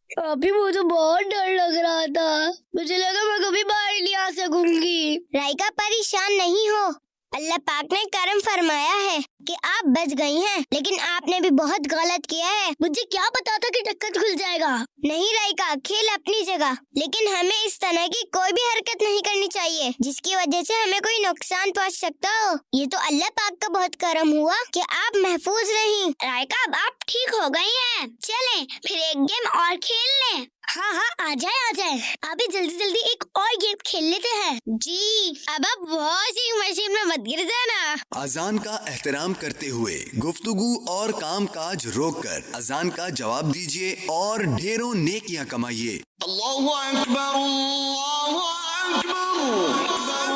Speaker 4: अभी मुझे बहुत डर लग रहा था, मुझे लगा मैं कभी बाहर नहीं आ सकूंगी।
Speaker 3: राइका परेशान नहीं हो, अल्लाह पाक ने करम फरमाया है कि आप बच गई हैं, लेकिन आपने भी बहुत गलत किया है।
Speaker 4: मुझे क्या पता था कि ढक्कन खुल जाएगा।
Speaker 3: नहीं राइका, खेल अपनी जगह, लेकिन हमें इस तरह की कोई भी हरकत नहीं करनी चाहिए जिसकी वजह से हमें कोई नुकसान पहुंच सकता हो। ये तो अल्लाह पाक का बहुत करम हुआ कि आप महफूज रहीं। राइका, अब आप ठीक हो गई हैं। चलें फिर एक गेम और खेल लें।
Speaker 4: हाँ हाँ, आ जाए। अभी जल्दी जल्दी एक और गेम खेल लेते हैं।
Speaker 3: जी, अब आप वॉशिंग मशीन में मत गिर जाना।
Speaker 5: अजान का एहतराम करते हुए गुफ्तगू और काम काज रोक कर अजान का जवाब दीजिए और ढेरों नेकियां कमाइए। अल्लाहु अकबर, अल्लाहु अकबर।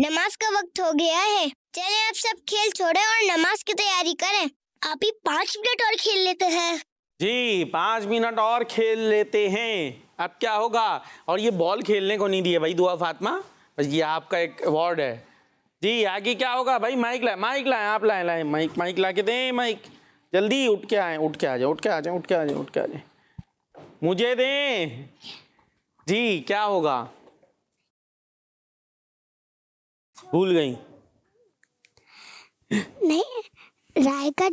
Speaker 3: नमाज का वक्त हो गया है, चलें आप सब खेल छोड़े और नमाज की तैयारी करें।
Speaker 4: अभी 5 मिनट और खेल लेते हैं।
Speaker 2: जी 5 मिनट और खेल लेते हैं। अब क्या होगा? और ये बॉल खेलने को नहीं दी है भाई दुआ फातिमा, बस ये आपका एक अवार्ड है जी। आगे क्या होगा भाई? माइक लाए, आप लाए माइक ला के दें। माइक जल्दी उठ के आ जाए, मुझे दें जी। क्या होगा? भूल गई?
Speaker 3: नहीं राइका,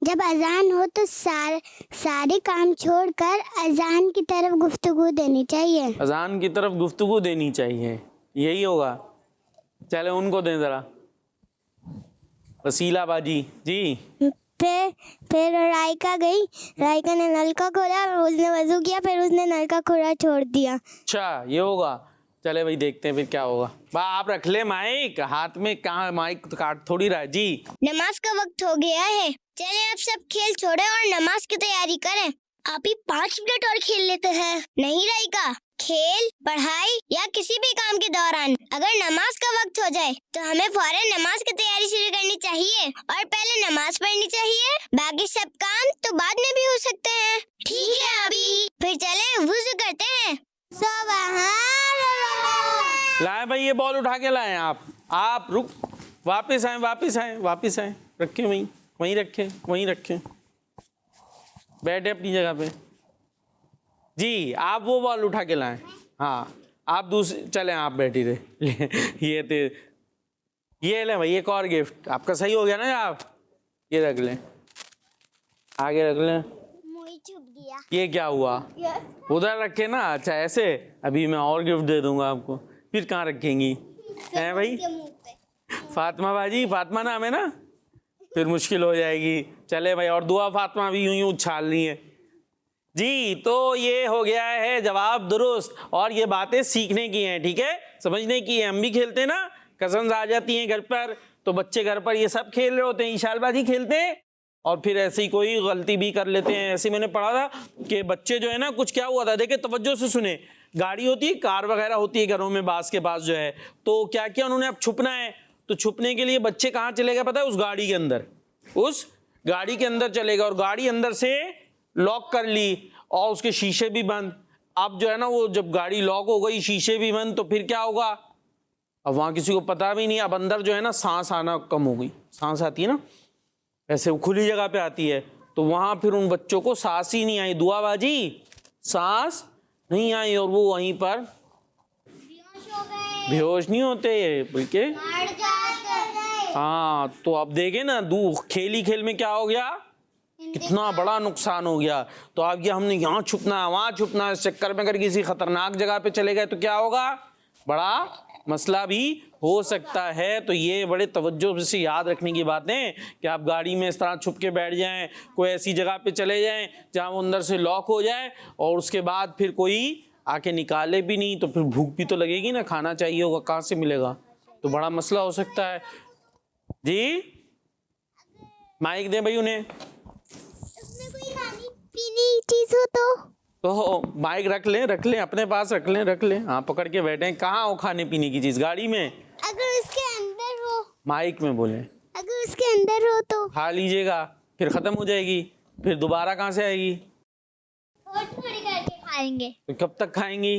Speaker 3: जब अजान हो तो सारे काम छोड़कर अजान की तरफ गुफ्तगू देनी चाहिए।
Speaker 2: अजान की तरफ गुफ्तगू देनी चाहिए, यही होगा। चले उनको दें जरा वसीला बाजी जी।
Speaker 3: फिर राइका गई, राइका ने नल का खोला, उसने वजू किया, फिर उसने नल का खुला छोड़ दिया।
Speaker 2: अच्छा ये होगा। चले भाई देखते हैं फिर क्या होगा। आप रख ले माइक हाथ में, कहाँ माइक तो काट थोड़ी रहा है जी।
Speaker 3: नमाज का वक्त हो गया है, चलें आप सब खेल छोड़े और नमाज की तैयारी करें।
Speaker 4: अभी 5 मिनट और खेल लेते हैं।
Speaker 3: नहीं राइका, खेल, पढ़ाई या किसी भी काम के दौरान अगर नमाज का वक्त हो जाए तो हमें फौरन नमाज की तैयारी शुरू करनी चाहिए और पहले नमाज पढ़नी चाहिए। बाकी सब काम तो बाद में भी हो सकते हैं। ठीक है अभी फिर चलें वुज़ू करते हैं।
Speaker 2: लाए भाई ये बॉल उठा के लाएं आप रुक, वापस आए, रखे वहीं रखे, बैठे अपनी जगह पे जी। आप वो बॉल उठा के लाएं। हाँ आप दूसरे चलें, आप बैठी रहे। ये ले भाई एक और गिफ्ट आपका सही हो गया ना। आप ये रख लें, आगे रख लें।
Speaker 3: मुझे छुप गया।
Speaker 2: ये क्या हुआ? उधर रखे ना। अच्छा ऐसे, अभी मैं और गिफ्ट दे दूंगा आपको। फिर कहाँ रखेंगी हैं भाई? फातिमा बाजी, फातिमा नाम है ना, फिर मुश्किल हो जाएगी। चले भाई, और दुआ फातिमा भी यूं उछाल रही है जी। तो ये हो गया है जवाब दुरुस्त, और ये बातें सीखने की हैं, ठीक है, समझने की है। हम भी खेलते हैं ना, कज़न्स आ जाती हैं घर पर, तो बच्चे घर पर ये सब खेल रहे होते हैं, इशालबाजी खेलते हैं, और फिर ऐसे ही कोई गलती भी कर लेते हैं। ऐसे मैंने पढ़ा था कि बच्चे जो है ना, कुछ क्या हुआ था, देखिए तवज्जो से सुने। गाड़ी होती है, कार वगैरह होती है घरों में, बास के पास जो है, तो क्या किया उन्होंने, अब छुपना है, तो छुपने के लिए बच्चे कहाँ चले गए पता है? उस गाड़ी के अंदर, उस गाड़ी के अंदर चले गए, और गाड़ी अंदर से लॉक कर ली, और उसके शीशे भी बंद। अब जो है ना, वो जब गाड़ी लॉक हो गई, शीशे भी बंद, तो फिर क्या होगा? अब वहाँ किसी को पता भी नहीं। अब अंदर जो है ना, सांस आना कम हो गई। सांस आती है ना, ऐसे वो खुली जगह पे आती है, तो वहाँ फिर उन बच्चों को सांस ही नहीं आई। दुआ बाजी, सांस नहीं आई, और वो वहीं पर बेहोश नहीं होते बल्कि हाँ। तो अब देखे ना, खेल ही खेल में क्या हो गया, कितना बड़ा नुकसान हो गया। तो अब ये हमने यहाँ छुपना है, वहाँ छुपना है, इस चक्कर में अगर किसी खतरनाक जगह पे चले गए तो क्या होगा, बड़ा मसला भी हो सकता है। तो ये बड़े तवज्जो से याद रखने की बातें कि आप गाड़ी में इस तरह छुप के बैठ जाएं, कोई ऐसी जगह पे चले जाएं जहाँ वो अंदर से लॉक हो जाए, और उसके बाद फिर कोई आके निकाले भी नहीं, तो फिर भूख भी तो लगेगी ना, खाना चाहिए होगा, कहाँ से मिलेगा, तो बड़ा मसला हो सकता है जी। माइक दें भाई उन्हें।
Speaker 3: उसमें कोई खाने पीने की चीज हो
Speaker 2: तो माइक रख लें अपने पास, रख लें। हाँ पकड़ के बैठे। कहाँ हो खाने पीने की चीज? गाड़ी में।
Speaker 3: अगर उसके अंदर हो,
Speaker 2: माइक में बोले,
Speaker 3: अगर उसके अंदर हो तो
Speaker 2: खा लीजिएगा, फिर खत्म हो जाएगी, फिर दोबारा कहाँ से आएगी?
Speaker 3: थोड़ी करके खाएंगे।
Speaker 2: तो कब तक खाएंगी?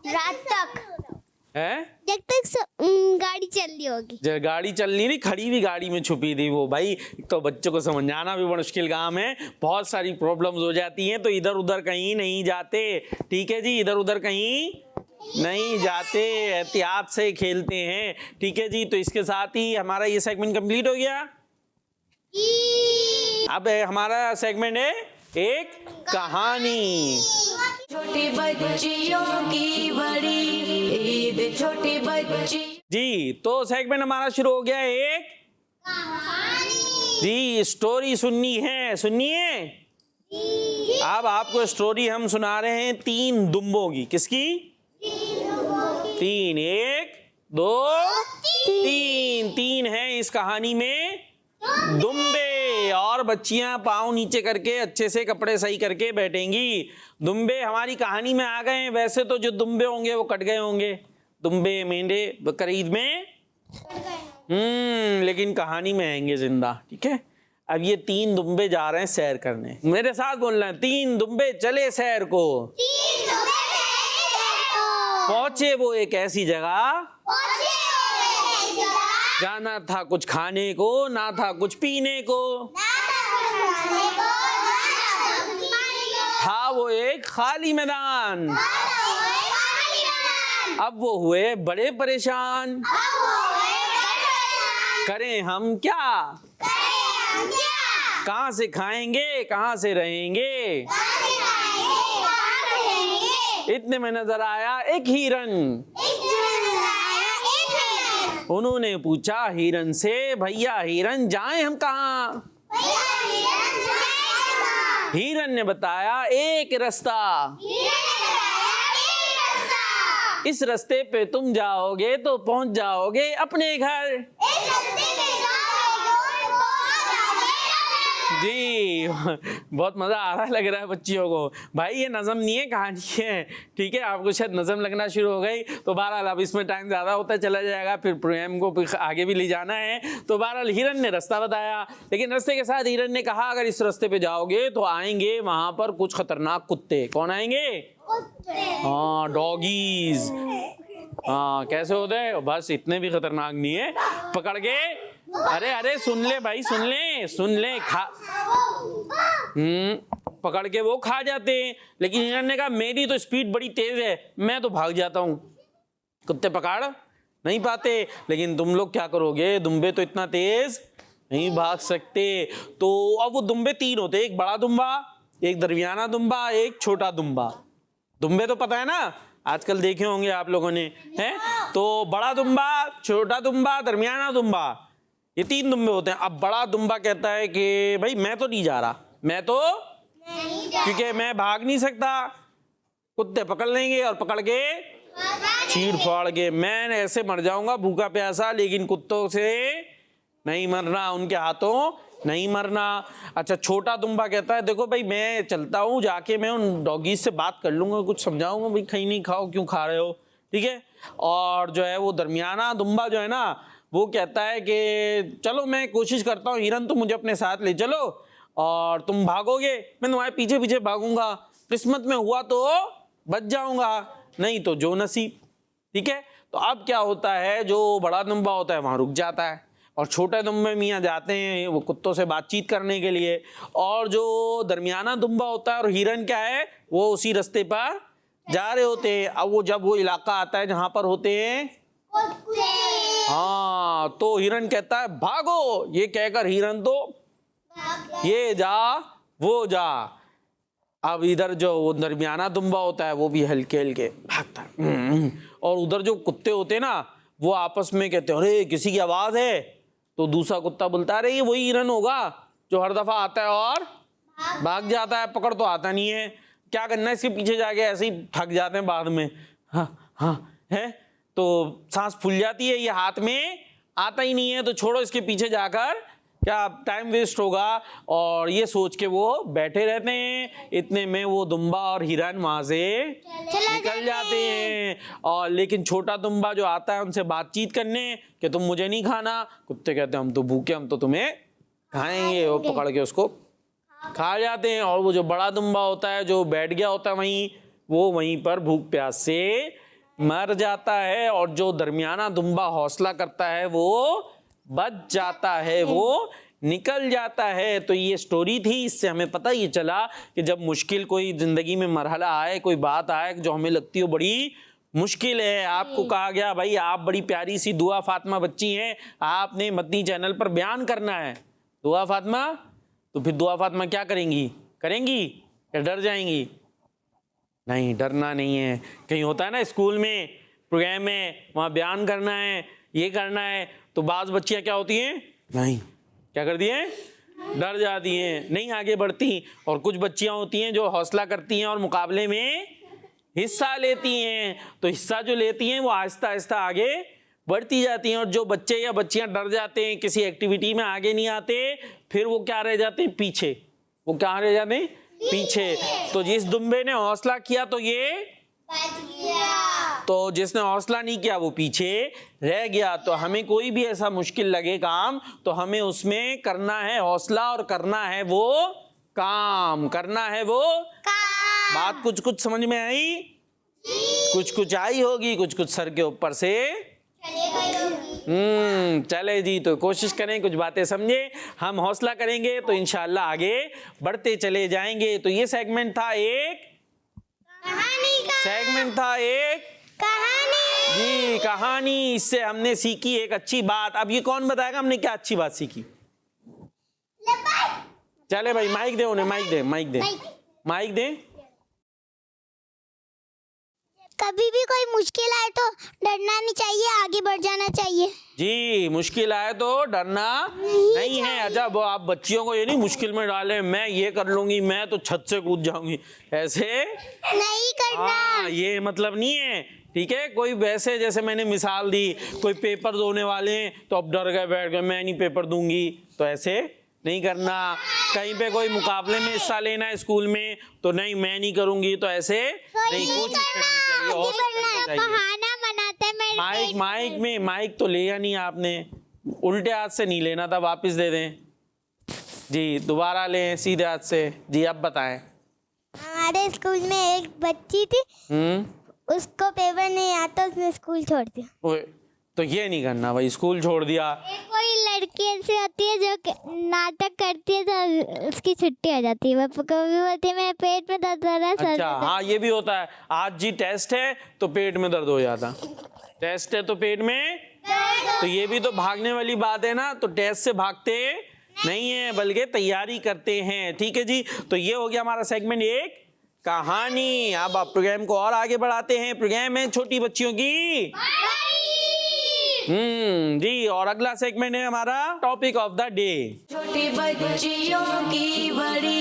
Speaker 3: रात तक
Speaker 2: है,
Speaker 3: जब तक गाड़ी चल रही होगी।
Speaker 2: जब गाड़ी चल रही नहीं, खड़ी हुई गाड़ी में छुपी थी वो। भाई तो बच्चों को समझाना भी बड़ा मुश्किल काम है, बहुत सारी प्रॉब्लम्स हो जाती हैं। तो इधर उधर कहीं नहीं जाते, ठीक है जी, इधर उधर कहीं नहीं जाते, एहतियात से खेलते हैं, ठीक है जी। तो इसके साथ ही हमारा ये सेगमेंट कंप्लीट हो गया। अब हमारा सेगमेंट है एक कहानी।
Speaker 6: छोटी बच्चियों की बड़ी ईद, छोटी बच्ची
Speaker 2: जी। तो सेगमेंट हमारा शुरू हो गया एक जी। स्टोरी सुननी है, सुनिए। अब आपको स्टोरी हम सुना रहे हैं 3 दुम्बों की। किसकी? 3, 1 2 3 है इस कहानी में दुम्बे, और बच्चियां पाँव नीचे करके अच्छे से कपड़े सही करके बैठेंगी। दुम्बे हमारी कहानी में आ गए हैं। वैसे तो जो दुम्बे होंगे वो कट गए होंगे, दुम्बे मेंढे बकरीद में, लेकिन कहानी में आएंगे जिंदा, ठीक है। अब ये 3 दुम्बे जा रहे हैं सैर करने। मेरे साथ बोलना है, 3 दुम्बे चले सैर को। पहुंचे वो एक ऐसी जगह, जाना था कुछ खाने को, ना था कुछ पीने को, था वो एक खाली मैदान। अब वो हुए बड़े परेशान, करें हम क्या, कहाँ से खाएंगे, कहाँ से रहेंगे। इतने में नजर आया एक हिरन। उन्होंने पूछा हिरन से, भैया हिरन जाएं हम कहाँ? हिरन ने बताया एक रास्ता, इस रास्ते पे तुम जाओगे तो पहुंच जाओगे अपने घर। जी बहुत मज़ा आ रहा है, लग रहा है बच्चियों को। भाई ये नज़म नहीं है, कहानी है, ठीक है। आपको शायद नज़म लगना शुरू हो गई, तो बहरहाल अब इसमें टाइम ज़्यादा होता चला जाएगा, फिर प्रोग्राम को आगे भी ले जाना है। तो बहरहाल हिरन ने रास्ता बताया, लेकिन रास्ते के साथ हिरन ने कहा अगर इस रास्ते पे जाओगे तो आएंगे वहाँ पर कुछ खतरनाक कुत्ते। कौन आएंगे? हाँ, डॉगीज। हाँ कैसे होते हैं, बस इतने भी खतरनाक नहीं है। पकड़ के, अरे अरे सुन ले भाई, सुन ले खा, पकड़ के वो खा जाते हैं। लेकिन हिरन ने कहा मेरी तो स्पीड बड़ी तेज है, मैं तो भाग जाता हूँ। कुत्ते पकड़ नहीं पाते, लेकिन तुम लोग क्या करोगे, दुम्बे तो इतना तेज नहीं भाग सकते। तो अब वो दुम्बे 3 होते, एक बड़ा दुम्बा, एक दरमियाना दुम्बा, एक छोटा दुम्बा। दुम्बे तो पता है ना, आजकल देखे होंगे आप लोगों ने, हैं? तो बड़ा दुम्बा, छोटा दुम्बा, दरमियाना दुम्बा, ये 3 दुम्बे होते हैं। अब बड़ा दुम्बा कहता है कि भाई मैं तो नहीं जा रहा, मैं तो क्योंकि मैं भाग नहीं सकता, कुत्ते पकड़ लेंगे और पकड़ के चीड़ फाड़ के मैं ऐसे मर जाऊंगा भूखा प्यासा, लेकिन कुत्तों से नहीं मरना, उनके हाथों नहीं मरना। अच्छा छोटा दुम्बा कहता है देखो भाई मैं चलता हूँ, जाके मैं उन डॉगीज से बात कर लूंगा, कुछ समझाऊंगा, भाई कहीं नहीं खाओ, क्यों खा रहे हो, ठीक है। और जो है वो दरमियाना दुम्बा जो है ना, वो कहता है कि चलो मैं कोशिश करता हूँ हिरन, तुम मुझे अपने साथ ले चलो और तुम भागोगे, मैं तुम्हारे पीछे पीछे भागूंगा, किस्मत में हुआ तो बच जाऊंगा, नहीं तो जो नसीब, ठीक है। तो अब क्या होता है, जो बड़ा दुम्बा होता है वहां रुक जाता है और छोटे दुम्बे मियाँ जाते हैं वो कुत्तों से बातचीत करने के लिए, और जो दरमियाना दुम्बा होता है और हिरन क्या है, वो उसी रास्ते पर जा रहे होते हैं। अब वो जब वो इलाका आता है जहां पर होते हैं, हाँ, तो हिरन कहता है भागो, ये कहकर हिरन तो ये जा वो जा। अब इधर जो वो दरमियाना दुम्बा होता है वो भी हल्के हल्के भागता है, और उधर जो कुत्ते होते हैं ना वो आपस में कहते हैं अरे किसी की आवाज है, तो दूसरा कुत्ता बोलता है अरे ये वही हिरन होगा जो हर दफा आता है और भाग जाता है, पकड़ तो आता नहीं है, क्या करना है इसके पीछे जाके, ऐसे ही थक जाते हैं बाद में, हाँ है, तो सांस फूल जाती है, ये हाथ में आता ही नहीं है, तो छोड़ो इसके पीछे जाकर क्या टाइम वेस्ट होगा, और ये सोच के वो बैठे रहते हैं। इतने में वो दुम्बा और हिरन वहां से निकल जाते हैं। और लेकिन छोटा दुम्बा जो आता है उनसे बातचीत करने कि तुम मुझे नहीं खाना, कुत्ते कहते हैं हम तो भूखे, हम तो तुम्हें खाएंगे, वो पकड़ के उसको खा जाते हैं। और वो जो बड़ा दुम्बा होता है जो बैठ गया होता है वहीं, वो वहीं पर भूख प्यास से मर जाता है, और जो दरमियाना दुम्बा हौसला करता है वो बच जाता है, वो निकल जाता है। तो ये स्टोरी थी, इससे हमें पता ये चला कि जब मुश्किल कोई जिंदगी में मरहला आए, कोई बात आए जो हमें लगती हो बड़ी मुश्किल है, आपको कहा गया भाई आप बड़ी प्यारी सी दुआ फातिमा बच्ची हैं, आपने मदनी चैनल पर बयान करना है दुआ फातिमा, तो फिर दुआ फातिमा क्या करेंगी या डर जाएंगी? नहीं, डरना नहीं है। कहीं होता है ना स्कूल में प्रोग्राम में, वहाँ बयान करना है, ये करना है, तो बाज बच्चियाँ क्या होती हैं, नहीं, क्या करती हैं, डर जाती हैं, नहीं आगे बढ़ती। और कुछ बच्चियाँ होती हैं जो हौसला करती हैं और मुकाबले में हिस्सा लेती हैं, तो हिस्सा जो लेती हैं वो आहिस्ता आहिस्ता आगे बढ़ती जाती हैं। और जो बच्चे या बच्चियाँ डर जाते हैं, किसी एक्टिविटी में आगे नहीं आते, फिर वो क्या रह जाते हैं, पीछे, वो क्या रह जाते हैं, पीछे। तो जिस दुम्बे ने हौसला किया तो ये तो जिसने हौसला नहीं किया वो पीछे रह गया। तो हमें कोई भी ऐसा मुश्किल लगे काम, तो हमें उसमें करना है हौसला और करना है वो काम, करना है वो काम। बात कुछ कुछ समझ में आई, कुछ कुछ आई होगी, कुछ कुछ सर के ऊपर से चले जी। तो कोशिश करें कुछ बातें समझे, हम हौसला करेंगे तो इंशाल्लाह आगे बढ़ते चले जाएंगे। तो ये सेगमेंट था एक कहानी जी, कहानी। इससे हमने सीखी एक अच्छी बात। अब ये कौन बताएगा हमने क्या अच्छी बात सीखी? चले भाई माइक दे उन्हें, माइक दे।
Speaker 3: कभी भी कोई मुश्किल आए तो डरना नहीं चाहिए, आगे बढ़ जाना चाहिए।
Speaker 2: जी, मुश्किल आए तो डरना नहीं है। अच्छा वो आप बच्चियों को ये नहीं मुश्किल में डालें, मैं ये कर लूंगी, मैं तो छत से कूद जाऊंगी, ऐसे
Speaker 3: नहीं करना।
Speaker 2: हाँ, ये मतलब नहीं है, ठीक है। कोई वैसे जैसे मैंने मिसाल दी, कोई पेपर देने वाले हैं तो अब डर गए, बैठ गए, मैं नहीं पेपर दूंगी, तो ऐसे नहीं करना। कहीं पे कोई मुकाबले में हिस्सा लेना है स्कूल में, तो नहीं मैं नहीं करूंगी, तो ऐसे नहीं, कोशिश करनी चाहिए।
Speaker 3: बहाना बनाते हैं।
Speaker 2: माइक तो लिया नहीं आपने, उल्टे हाथ से नहीं लेना था, वापस दे दें जी, दोबारा लें सीधे हाथ से। जी अब बताएं।
Speaker 3: हमारे स्कूल में एक बच्ची थी, उसको पेपर नहीं आता, उसने स्कूल छोड़ दिया।
Speaker 2: ओए, तो ये नहीं करना भाई, स्कूल छोड़ दिया।
Speaker 3: एक कोई लड़की ऐसी होती है जो नाटक करती है तो उसकी छुट्टी हो जाती है। वो कभी बोलती है मेरे पेट में दर्द हो रहा है, सर में
Speaker 2: अच्छा,
Speaker 3: दर्द।
Speaker 2: हाँ ये भी होता है। आज जी टेस्ट है तो पेट में दर्द हो जाता, टेस्ट है तो पेट में। तो ये भी तो भागने वाली बात है ना, तो टेस्ट से भागते नहीं है बल्कि तैयारी करते हैं। ठीक है जी, तो ये हो गया हमारा सेगमेंट एक कहानी। अब आप प्रोग्राम को और आगे बढ़ाते हैं। प्रोग्राम है छोटी बच्चियों की जी, और अगला सेगमेंट है हमारा टॉपिक ऑफ द डे।
Speaker 6: छोटी बच्चियों की बड़ी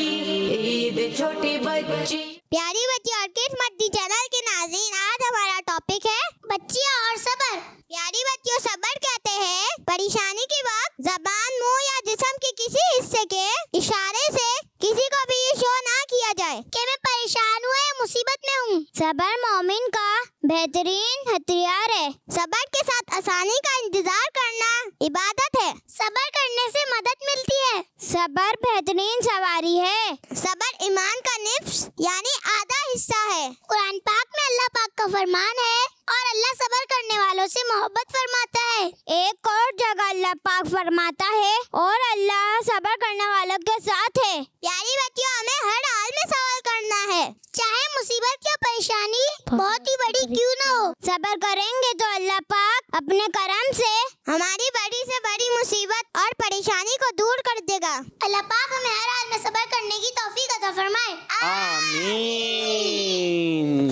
Speaker 6: ईद, छोटी बच्ची।
Speaker 3: प्यारी बच्ची और किड्स मस्ती चैनल के नाज़रीन, आज हमारा टॉपिक है बच्चियां और सबर। प्यारी बच्चियों, सबर कहते हैं परेशानी के वक्त जबान, मुंह या जिस्म के किसी हिस्से के इशारे से किसी को भी ये शो ना किया जाए कि मैं परेशान हूँ या मुसीबत में हूँ। सबर मोमिन का बेहतरीन हथियार है। सबर के साथ आसानी का इंतजार करना इबादत है। सबर करने से मदद मिलती है। सबर बेहतरीन सवारी है। सबर ईमान का निफ्स यानी आधा हिस्सा है। कुरान पाक में अल्लाह पाक का फरमान है और अल्लाह सबर करने वालों से मोहब्बत फरमाता है। एक और जगह अल्लाह पाक फरमाता है और अल्लाह सबर करने वालों के साथ है। प्यारी बच्चियों, हमें हर हाल में सबर करना है, चाहे मुसीबत या परेशानी बहुत ही बड़ी क्यों ना हो। सबर करेंगे तो अल्लाह पाक अपने करम से हमारी बड़ी से बड़ी मुसीबत और परेशानी को दूर कर देगा। अल्लाह पाक हमें हर हाल में सबर करने की तौफीक अता फरमाए।
Speaker 2: आमीन,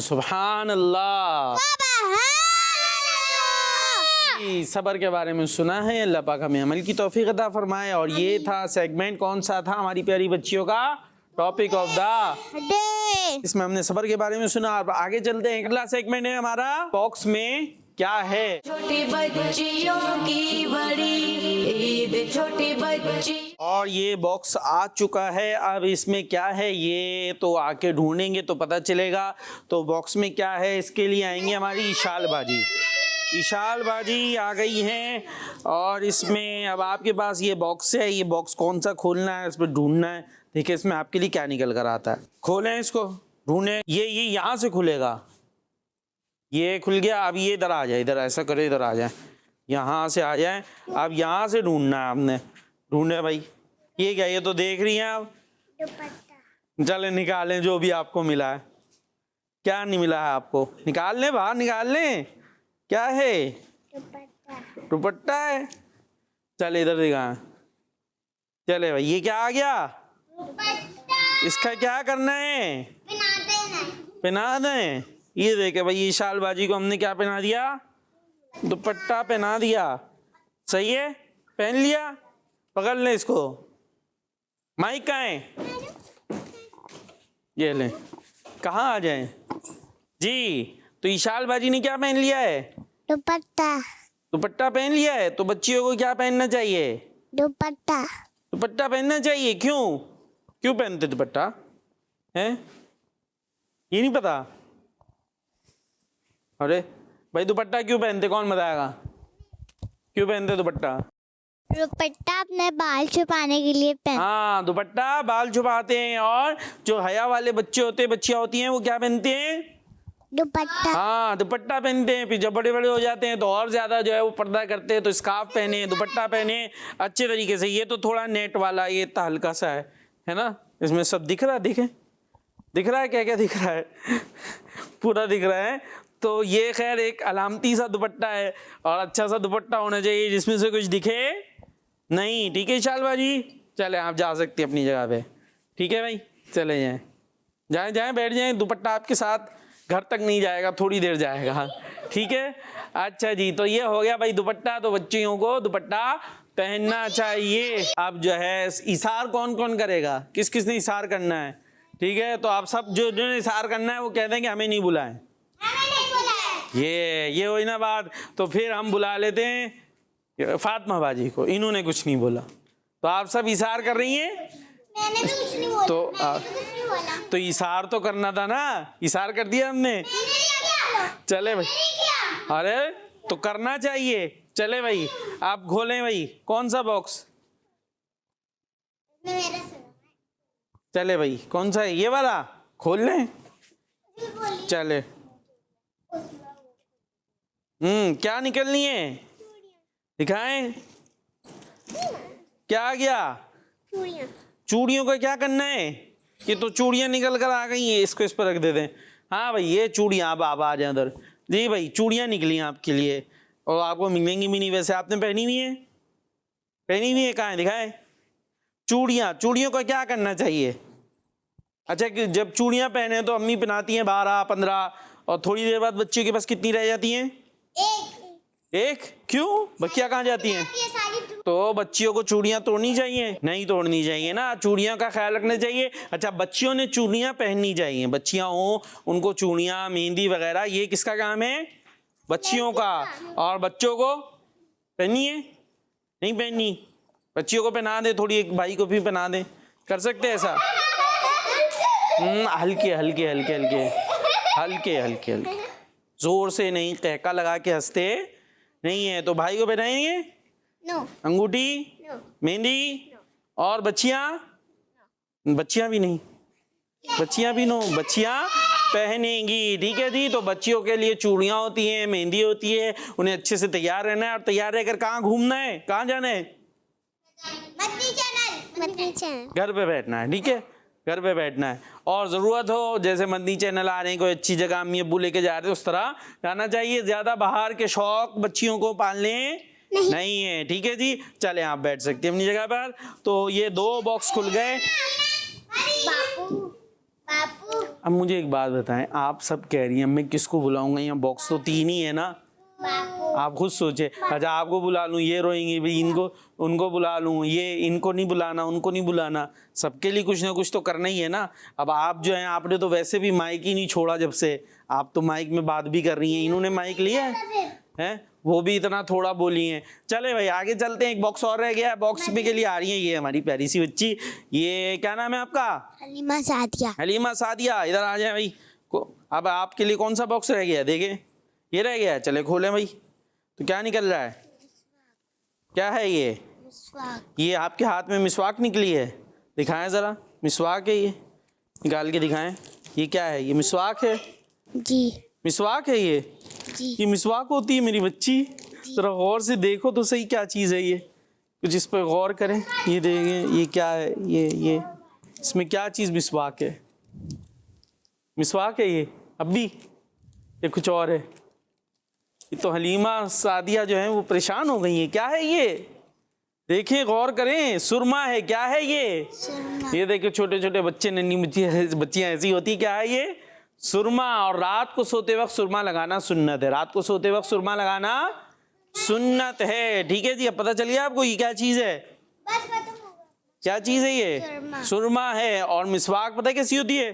Speaker 2: सुभान अल्लाह। जी, सबर के बारे में सुना है, अल्लाह पाक हमें अमल की तौफीक अता फरमाए। और ये था सेगमेंट, कौन सा था हमारी प्यारी बच्चियों का टॉपिक ऑफ द
Speaker 3: डे।
Speaker 2: इसमें हमने सबर के बारे में सुना। अब आगे चलते हैं, अगला सेगमेंट है हमारा बॉक्स में क्या है।
Speaker 6: छोटी बच्चियों की बड़ी ईद, छोटी बच्ची।
Speaker 2: और ये बॉक्स आ चुका है। अब इसमें क्या है ये तो आके ढूंढेंगे तो पता चलेगा। तो बॉक्स में क्या है, इसके लिए आएंगे हमारी इशाल बाजी। इशाल बाजी आ गई हैं और इसमें अब आपके पास ये बॉक्स है। ये बॉक्स कौन सा खोलना है, इस पर ढूंढना है। देखिए इसमें आपके लिए क्या निकल कर आता है। खोलें इसको, ढूंढें। ये यहाँ से खुलेगा, ये खुल गया। अब ये इधर आ जाए, इधर ऐसा करे, इधर आ जाए, यहाँ से आ जाए। अब यहाँ से ढूंढना है आपने। ढूंढे भाई, ये क्या, ये तो देख रही हैं आप। चले निकालें जो भी आपको मिला है। क्या नहीं मिला है आपको, निकाल लें बाहर, निकाल लें। क्या है, दुपट्टा है। चले इधर दिखा, चले भाई, ये क्या आ गया, इसका क्या करना है, पहना दें। ये देखे भाई, ये शालबाजी को हमने क्या पहना दिया, दुपट्टा पहना दिया। सही है, पहन लिया। पकड़ लें इसको। माइक कहाँ है, ये लें। कहाँ आ जाए जी। तो ईशाल बाजी ने क्या पहन लिया है,
Speaker 3: दुपट्टा।
Speaker 2: दुपट्टा पहन लिया है। तो बच्चियों को क्या पहनना चाहिए,
Speaker 3: दुपट्टा।
Speaker 2: दुपट्टा पहनना चाहिए। क्यों, क्यों पहनते दुपट्टा हैं, ये नहीं पता। अरे भाई, दुपट्टा क्यों पहनते, कौन बताएगा क्यों पहनते दुपट्टा।
Speaker 3: दुपट्टा अपने बाल छुपाने के लिए पहन।
Speaker 2: हाँ, दुपट्टा बाल छुपाते हैं। और जो हया वाले बच्चे होते हैं, बच्चियां होती हैं, वो क्या पहनते हैं,
Speaker 3: दुपट्टा।
Speaker 2: हाँ, दुपट्टा पहनते हैं। फिर जब बड़े बड़े हो जाते हैं तो और ज्यादा जो है वो पर्दा करते हैं, तो स्कार्फ पहने, दुपट्टा पहने अच्छे तरीके से। ये तो थोड़ा नेट वाला, ये इतना हल्का सा है ना। इसमें सब दिख रहा है, दिख रहा है, क्या क्या दिख रहा है पूरा दिख रहा है। तो ये खैर एक अलामती सा दुपट्टा है, और अच्छा सा दुपट्टा होना चाहिए जिसमें से कुछ दिखे नहीं। ठीक है शालबाजी, चले आप जा सकते हैं अपनी जगह पे। ठीक है भाई, चले जाएं, बैठ जाएं। दुपट्टा आपके साथ घर तक नहीं जाएगा, थोड़ी देर जाएगा। ठीक है, अच्छा जी। तो ये हो गया भाई दुपट्टा। तो बच्चियों को दुपट्टा पहनना चाहिए। अब जो है इशार कौन कौन करेगा, किस किस ने इशार करना है। ठीक है, तो आप सब जो जो इशार करना है वो कह दें कि हमें नहीं बुलाएं। ये हुई ना बात। तो फिर हम बुला लेते हैं फातिमा बाजी को, इन्होंने कुछ नहीं बोला। तो आप सब इशार कर रही हैं।
Speaker 3: मैंने भी कुछ नहीं बोला।
Speaker 2: तो इशार तो करना था ना, इशार कर दिया हमने। चले भाई, अरे तो करना चाहिए। चले भाई, आप खोलें भाई, कौन सा बॉक्स। चले भाई, कौन सा है, ये वाला खोल लें। चले क्या निकलनी है? दिखाएं क्या आ गया? चूड़ियों का क्या करना है? ये तो चूड़ियां निकल कर आ गई है, इसको इस पर रख देते हैं। हाँ भाई ये चूड़ियां, अब आप आ जाए उधर। जी भाई चूड़ियां निकली हैं आपके लिए और आपको मिलेंगी भी नहीं। वैसे आपने पहनी हुई है? पहनी हुई है? कहाँ है, दिखाए। चूड़ियां, चूड़ियों का क्या करना चाहिए? अच्छा कि जब चूड़ियां पहने तो अम्मी पहनाती हैं 12, 15 और थोड़ी देर बाद बच्चियों के पास कितनी रह जाती हैं? एक। क्यों? बच्चियां कहाँ जाती हैं? तो बच्चियों को चूड़ियां तोड़नी चाहिए? नहीं तोड़नी चाहिए ना, चूड़ियां का ख्याल रखना चाहिए। अच्छा बच्चियों ने चूड़ियां पहननी चाहिए, बच्चियां हो उनको चूड़ियां, मेहंदी वगैरह, ये किसका काम है? बच्चियों का। और बच्चों को पहनी है? नहीं पहननी? बच्चियों को पहना दे, थोड़ी एक भाई को भी पहना दे, कर सकते हैं ऐसा? हल्के हल्के हल्के हल्के हल्के हल्के हल्के, जोर से नहीं, कहका लगा के हंसते नहीं है। तो भाई को पहनाएंगे? अंगूठी, मेहंदी और बच्चियां? बच्चियां भी नहीं, बच्चियां भी नो, बच्चियां पहनेंगी। ठीक है जी। तो बच्चियों के लिए चूड़ियां होती हैं, मेहंदी होती है, उन्हें अच्छे से तैयार रहना है। और तैयार रहकर कहाँ घूमना है, कहाँ जाना है? घर पे बैठना है। ठीक है, घर पे बैठना है। और ज़रूरत हो जैसे मदनी चैनल आ रहे हैं, कोई अच्छी जगह अम्मी अब्बू लेके जा रहे हैं, उस तरह जाना चाहिए। ज़्यादा बाहर के शौक बच्चियों को पालने नहीं है। ठीक है जी। चले आप बैठ सकते हैं अपनी जगह पर। तो ये 2 बॉक्स खुल गए। अब मुझे एक बात बताएं, आप सब कह रही हैं मैं किसको बुलाऊंगा, यहाँ बॉक्स तो 3 ही है ना, आप खुद सोचे। अच्छा आपको बुला लूँ, ये रोएंगी भाई, इनको उनको बुला लूँ, ये इनको नहीं बुलाना, उनको नहीं बुलाना, सबके लिए कुछ ना कुछ तो करना ही है ना। अब आप जो हैं, आपने तो वैसे भी माइक ही नहीं छोड़ा जब से, आप तो माइक में बात भी कर रही हैं। इन्होंने माइक लिया है, वो भी इतना थोड़ा बोली हैं। चले भाई आगे चलते हैं, एक बॉक्स और रह गया है, बॉक्स में के लिए आ रही है ये हमारी प्यारी सी बच्ची। ये क्या नाम है आपका?
Speaker 4: हलीमा सादिया।
Speaker 2: हलीमा सादिया, इधर आ जाए भाई। अब आपके लिए कौन सा बॉक्स रह गया? देखे ये रह गया है, चले खोलें भाई। तो क्या निकल रहा है? क्या है ये? ये आपके हाथ में मिसवाक निकली है, दिखाएं ज़रा। मिसवाक है ये, निकाल के दिखाएं। ये क्या है? ये मिसवाक है
Speaker 4: जी।
Speaker 2: मिसवाक है ये
Speaker 4: जी।
Speaker 2: ये मिसवाक होती है मेरी बच्ची? ज़रा गौर से देखो तो सही, क्या चीज़ है ये, कुछ इस पर गौर करें। ये देखें ये क्या है, ये इसमें क्या चीज़ मिसवाक है? मिसवाक है ये? अब भी ये कुछ और है। ये तो हलीमा सादिया जो है वो परेशान हो गई है। क्या है ये? देखिए गौर करें, सुरमा है। क्या है ये? ये देखिए छोटे छोटे बच्चे, नन्ही बच्चियां ऐसी होती। क्या है ये? सुरमा। और रात को सोते वक्त सुरमा लगाना सुन्नत है। रात को सोते वक्त सुरमा लगाना सुन्नत है। ठीक है जी। अब पता चल गया आपको ये क्या चीज़ है? क्या चीज़ है ये? सुरमा है। और मिसवाक पता है कैसी होती है?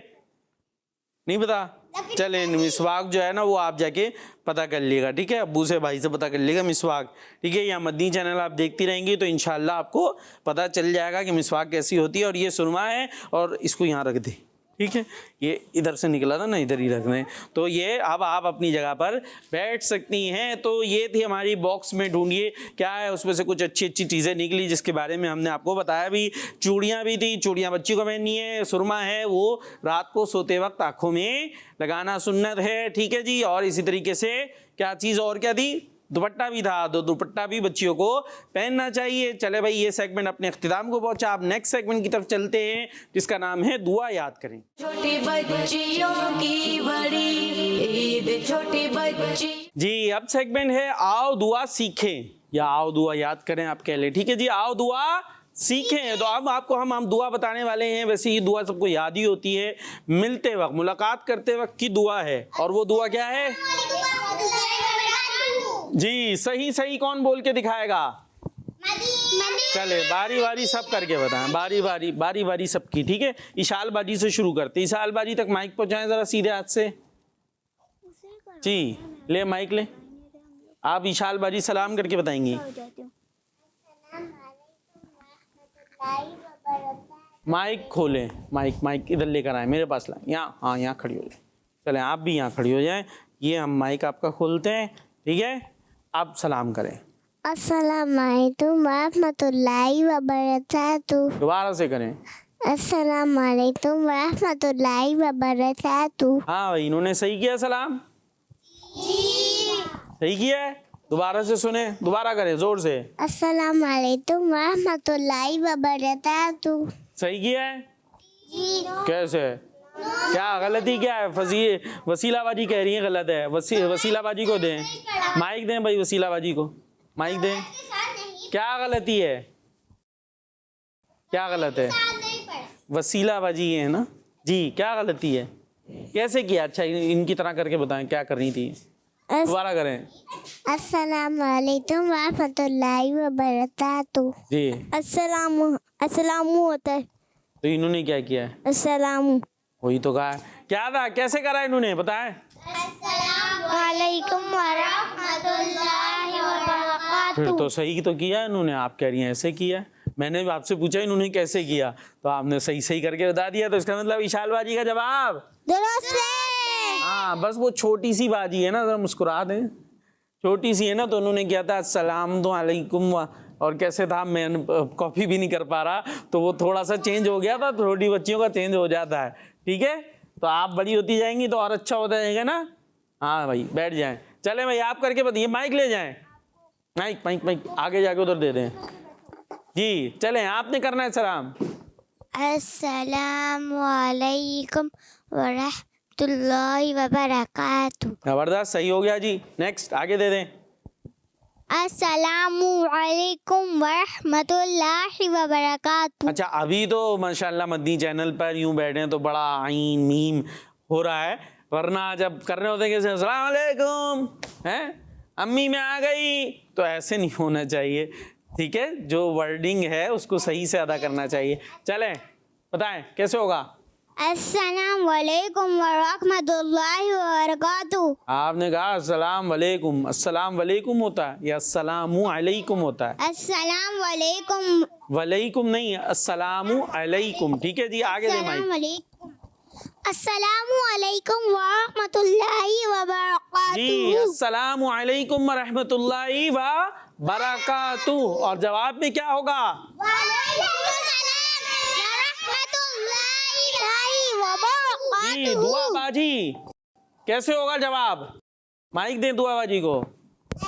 Speaker 2: नहीं पता? चले मिसवाक जो है ना वो आप जाके पता कर लीजिएगा। ठीक है, अब्बू से भाई से पता कर लीजिएगा मिसवाक। ठीक है, यहाँ मदनी चैनल आप देखती रहेंगी तो इंशाल्लाह आपको पता चल जाएगा कि मिसवाक कैसी होती है। और ये सुरमा है और इसको यहाँ रख दे। ठीक है, ये इधर से निकला था ना, इधर ही रख दें। तो ये अब आप अपनी जगह पर बैठ सकती हैं। तो ये थी हमारी बॉक्स में ढूंढिए क्या है, उसमें से कुछ अच्छी अच्छी चीज़ें निकली जिसके बारे में हमने आपको बताया भी। चूड़ियाँ भी थी, चूड़ियाँ बच्ची को पहननी है। सुरमा है वो रात को सोते वक्त आँखों में लगाना सुन्नत है। ठीक है जी। और इसी तरीके से क्या चीज़ और क्या थी? दुपट्टा भी था, तो दुपट्टा भी बच्चियों को पहनना चाहिए। चले भाई ये सेगमेंट अपने इख्तिताम को पहुंचा। आप नेक्स्ट सेगमेंट की तरफ चलते हैं जिसका नाम है दुआ याद करें।
Speaker 6: छोटी बच्चियों की बड़ी ईद, छोटी बच्ची।
Speaker 2: जी अब सेगमेंट है आओ दुआ सीखें या आओ दुआ याद करें, आप कह ले। ठीक है जी, आओ दुआ सीखें। तो अब आपको हम दुआ बताने वाले हैं। वैसे ये दुआ सबको याद ही होती है, मिलते वक्त, मुलाकात करते वक्त की दुआ है। और वो दुआ क्या है? जी सही सही कौन बोल के दिखाएगा? चले बारी बारी सब करके बताएं, बारी बारी सबकी। ठीक है, इशाल बाजी से शुरू करते। इशाल बाजी तक माइक पहुंचाएं जरा सीधे हाथ से। जी ले माइक ले, आप इशाल बाजी सलाम करके बताएंगी। माइक खोलें, माइक इधर लेकर आए, मेरे पास लाएं। यहाँ, हाँ यहाँ खड़ी हो जाए। चले आप भी यहाँ खड़ी हो जाएं। ये हम माइक आपका खोलते हैं। ठीक है, आप सलाम करें।
Speaker 3: अस्सलामुअलैकुम रहमतुल्लाहि व बरकातुहू।
Speaker 2: दोबारा से करें।
Speaker 3: अस्सलामुअलैकुम रहमतुल्लाहि व बरकातुहू।
Speaker 2: हाँ भाई इन्होंने सही किया सलाम। सही किया है, दोबारा से सुने, दोबारा करें जोर से।
Speaker 3: अस्सलाम वालेकुम रहमतुल्लाहि व बरकातुहू।
Speaker 2: सही किया है? कैसे? क्या गलती क्या है? वसीलाबाजी कह रही है गलत है। वसीलाबाजी को दें, माइक दें भाई, वसीलाबाजी को माइक दें। क्या गलती है? क्या गलत है? वसीलाबाजी है ना जी, क्या गलती है? कैसे किया? अच्छा इनकी तरह करके बताएं क्या करनी थी, दोबारा करें।
Speaker 3: अस्सलाम वालेकुम रहमतुल्लाहि व बरकातुहू।
Speaker 2: जी
Speaker 3: अस्सलाम होता है,
Speaker 2: तो इन्होंने क्या किया है?
Speaker 3: अस्सलाम
Speaker 2: वही तो कहा है। क्या था, कैसे करा इन्होंने, बताएं।
Speaker 3: वालेकुम रहमतुल्लाहि व
Speaker 2: फिर
Speaker 3: बरकातुहू।
Speaker 2: तो सही तो किया इन्होंने, आप कह रही हैं ऐसे किया। मैंने भी आपसे पूछा इन्होंने कैसे किया, तो आपने सही सही करके बता दिया, तो इसका मतलब विशाल बाजी का जवाब
Speaker 3: दुरुस्त है।
Speaker 2: हाँ। बस वो छोटी सी बाजी है ना, जरा मुस्कुरा दें, छोटी सी है ना, तो उन्होंने किया था अस्सलाम वालेकुम, और कैसे था मैं कॉपी भी नहीं कर पा रहा, तो वो थोड़ा सा चेंज हो गया था, छोटी बच्चियों का चेंज हो जाता है। ठीक है, तो आप बड़ी होती जाएंगी तो और अच्छा होता जाएगा ना। हाँ भाई बैठ जाएं, चले भाई आप करके बताइए, माइक ले जाएं, माइक माइक माइक आगे जाके उधर दे दें जी। चलें, आपने करना है सलाम।
Speaker 3: अस्सलाम वालेकुम व रहमतुल्लाहि व बरकातुहू।
Speaker 2: जबरदस्त, सही हो गया जी। नेक्स्ट आगे दे दें।
Speaker 3: अस्सलामु अलैकुम व रहमतुल्लाहि व बरकातुहू।
Speaker 2: अच्छा अभी तो माशाल्लाह मदनी चैनल पर यूं बैठे हैं तो बड़ा आइन मीम हो रहा है, वरना जब करने होते हैं कैसे अस्सलाम वालेकुम हैं, अम्मी मैं आ गई, तो ऐसे नहीं होना चाहिए। ठीक है, जो वर्डिंग है उसको सही से अदा करना चाहिए। चलें बताएं कैसे होगा।
Speaker 3: अस्सलाम वालेकुम व रहमतुल्लाहि व बरकातुहू।
Speaker 2: आपने कहा अस्सलाम वालेकुम, अस्सलाम वालेकुम होता है या अस्सलामु अलैकुम होता है?
Speaker 3: अस्सलाम वालेकुम,
Speaker 2: वलैकुम नहीं, अस्सलामु अलैकुम। ठीक है जी, आगे दे माइक।
Speaker 3: अस्सलामु अलैकुम व रहमतुल्लाहि व
Speaker 2: जी।
Speaker 3: बरकातुहू।
Speaker 2: अस्सलामु अलैकुम व रहमतुल्लाहि व बरकातुहू, और जवाब में क्या होगा? जी दुआ बाजी, कैसे होगा जवाब? माइक दे दुआ बाजी को।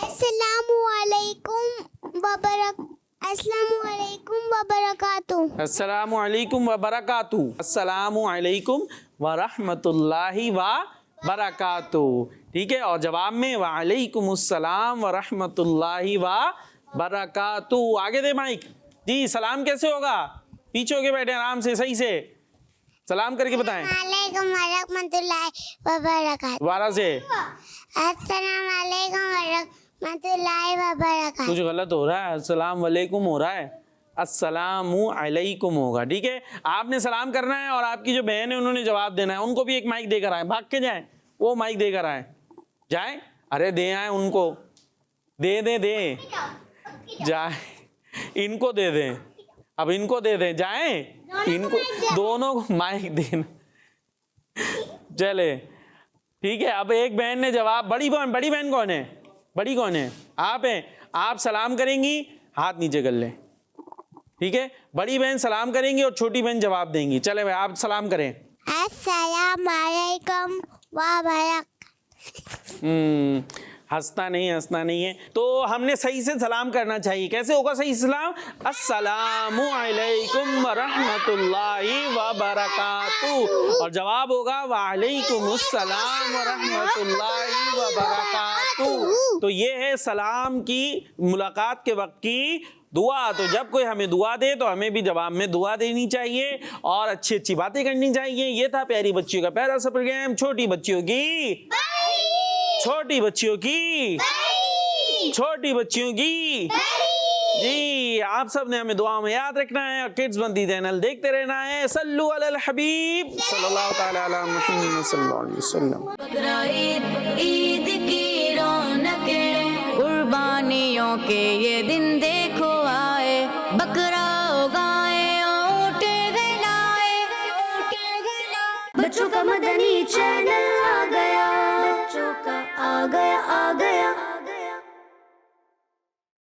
Speaker 3: अस्सलामु अलैकुम व बरकातुहू।
Speaker 2: अस्सलामु अलैकुम व बरकातुहू, अस्सलामु अलैकुम व रहमतुल्लाहि व बरकातुहू। ठीक है, और जवाब में व अलैकुमुस्सलाम व रहमतुल्लाहि व बरकातुहू। आगे दे माइक जी। सलाम कैसे होगा? पीछे होके बैठे आराम से, सही से सलाम करके बताएं।
Speaker 3: वालेकुम रहमतुल्लाहि व बरकातुहू।
Speaker 2: दोबारा से।
Speaker 3: अस्सलाम वालेकुम रहमतुल्लाहि व बरकातुहू।
Speaker 2: कुछ गलत हो रहा है, अस्सलाम वालेकुम हो रहा है, अस्सलामु अलैकुम होगा। ठीक है, आपने सलाम करना है और आपकी जो बहन है उन्होंने जवाब देना है, उनको भी एक माइक देकर आए, भाग के जाएं, वो माइक देकर आए, जाएं, अरे दे आए उनको, दे जाए, इनको दे दें, अब इनको दे दें, जाएं, इनको दोनों को माइक देना। चले ठीक है, अब एक बहन ने जवाब, बड़ी बहन कौन है? बड़ी कौन है? आप हैं। आप सलाम करेंगी, हाथ नीचे कर लें। ठीक है, बड़ी बहन सलाम करेंगी और छोटी बहन जवाब देंगी। चले भाई आप सलाम करें।
Speaker 3: अस्सलाम वालेकुम व बरकातुहू।
Speaker 2: हंसना नहीं है, तो हमने सही से सलाम करना चाहिए। कैसे होगा सही सलाम? अस्सलामु अलैकुम व रहमतुल्लाहि व बरकातुहू, और जवाब होगा व अलैकुमुस्सलाम व रहमतुल्लाहि व बरकातुहू। तो ये है सलाम की मुलाकात के वक्त की दुआ। तो जब कोई हमें दुआ दे तो हमें भी जवाब में दुआ देनी चाहिए और अच्छी अच्छी बातें करनी चाहिए। ये था प्यारी बच्चियों का प्यारा सा प्रोग्राम, छोटी बच्चियों की जी। आप सब ने हमें दुआ में याद रखना है और किड्स बंदी चैनल देखते रहना है। सल्लु अलल हबीब सल्लल्लाहु तआला अला मुहम्मद सल्लल्लाहु अलैहि वसल्लम।
Speaker 6: बकरा ईद की रौनकें, कुर्बानियों के ये दिन देखो आए।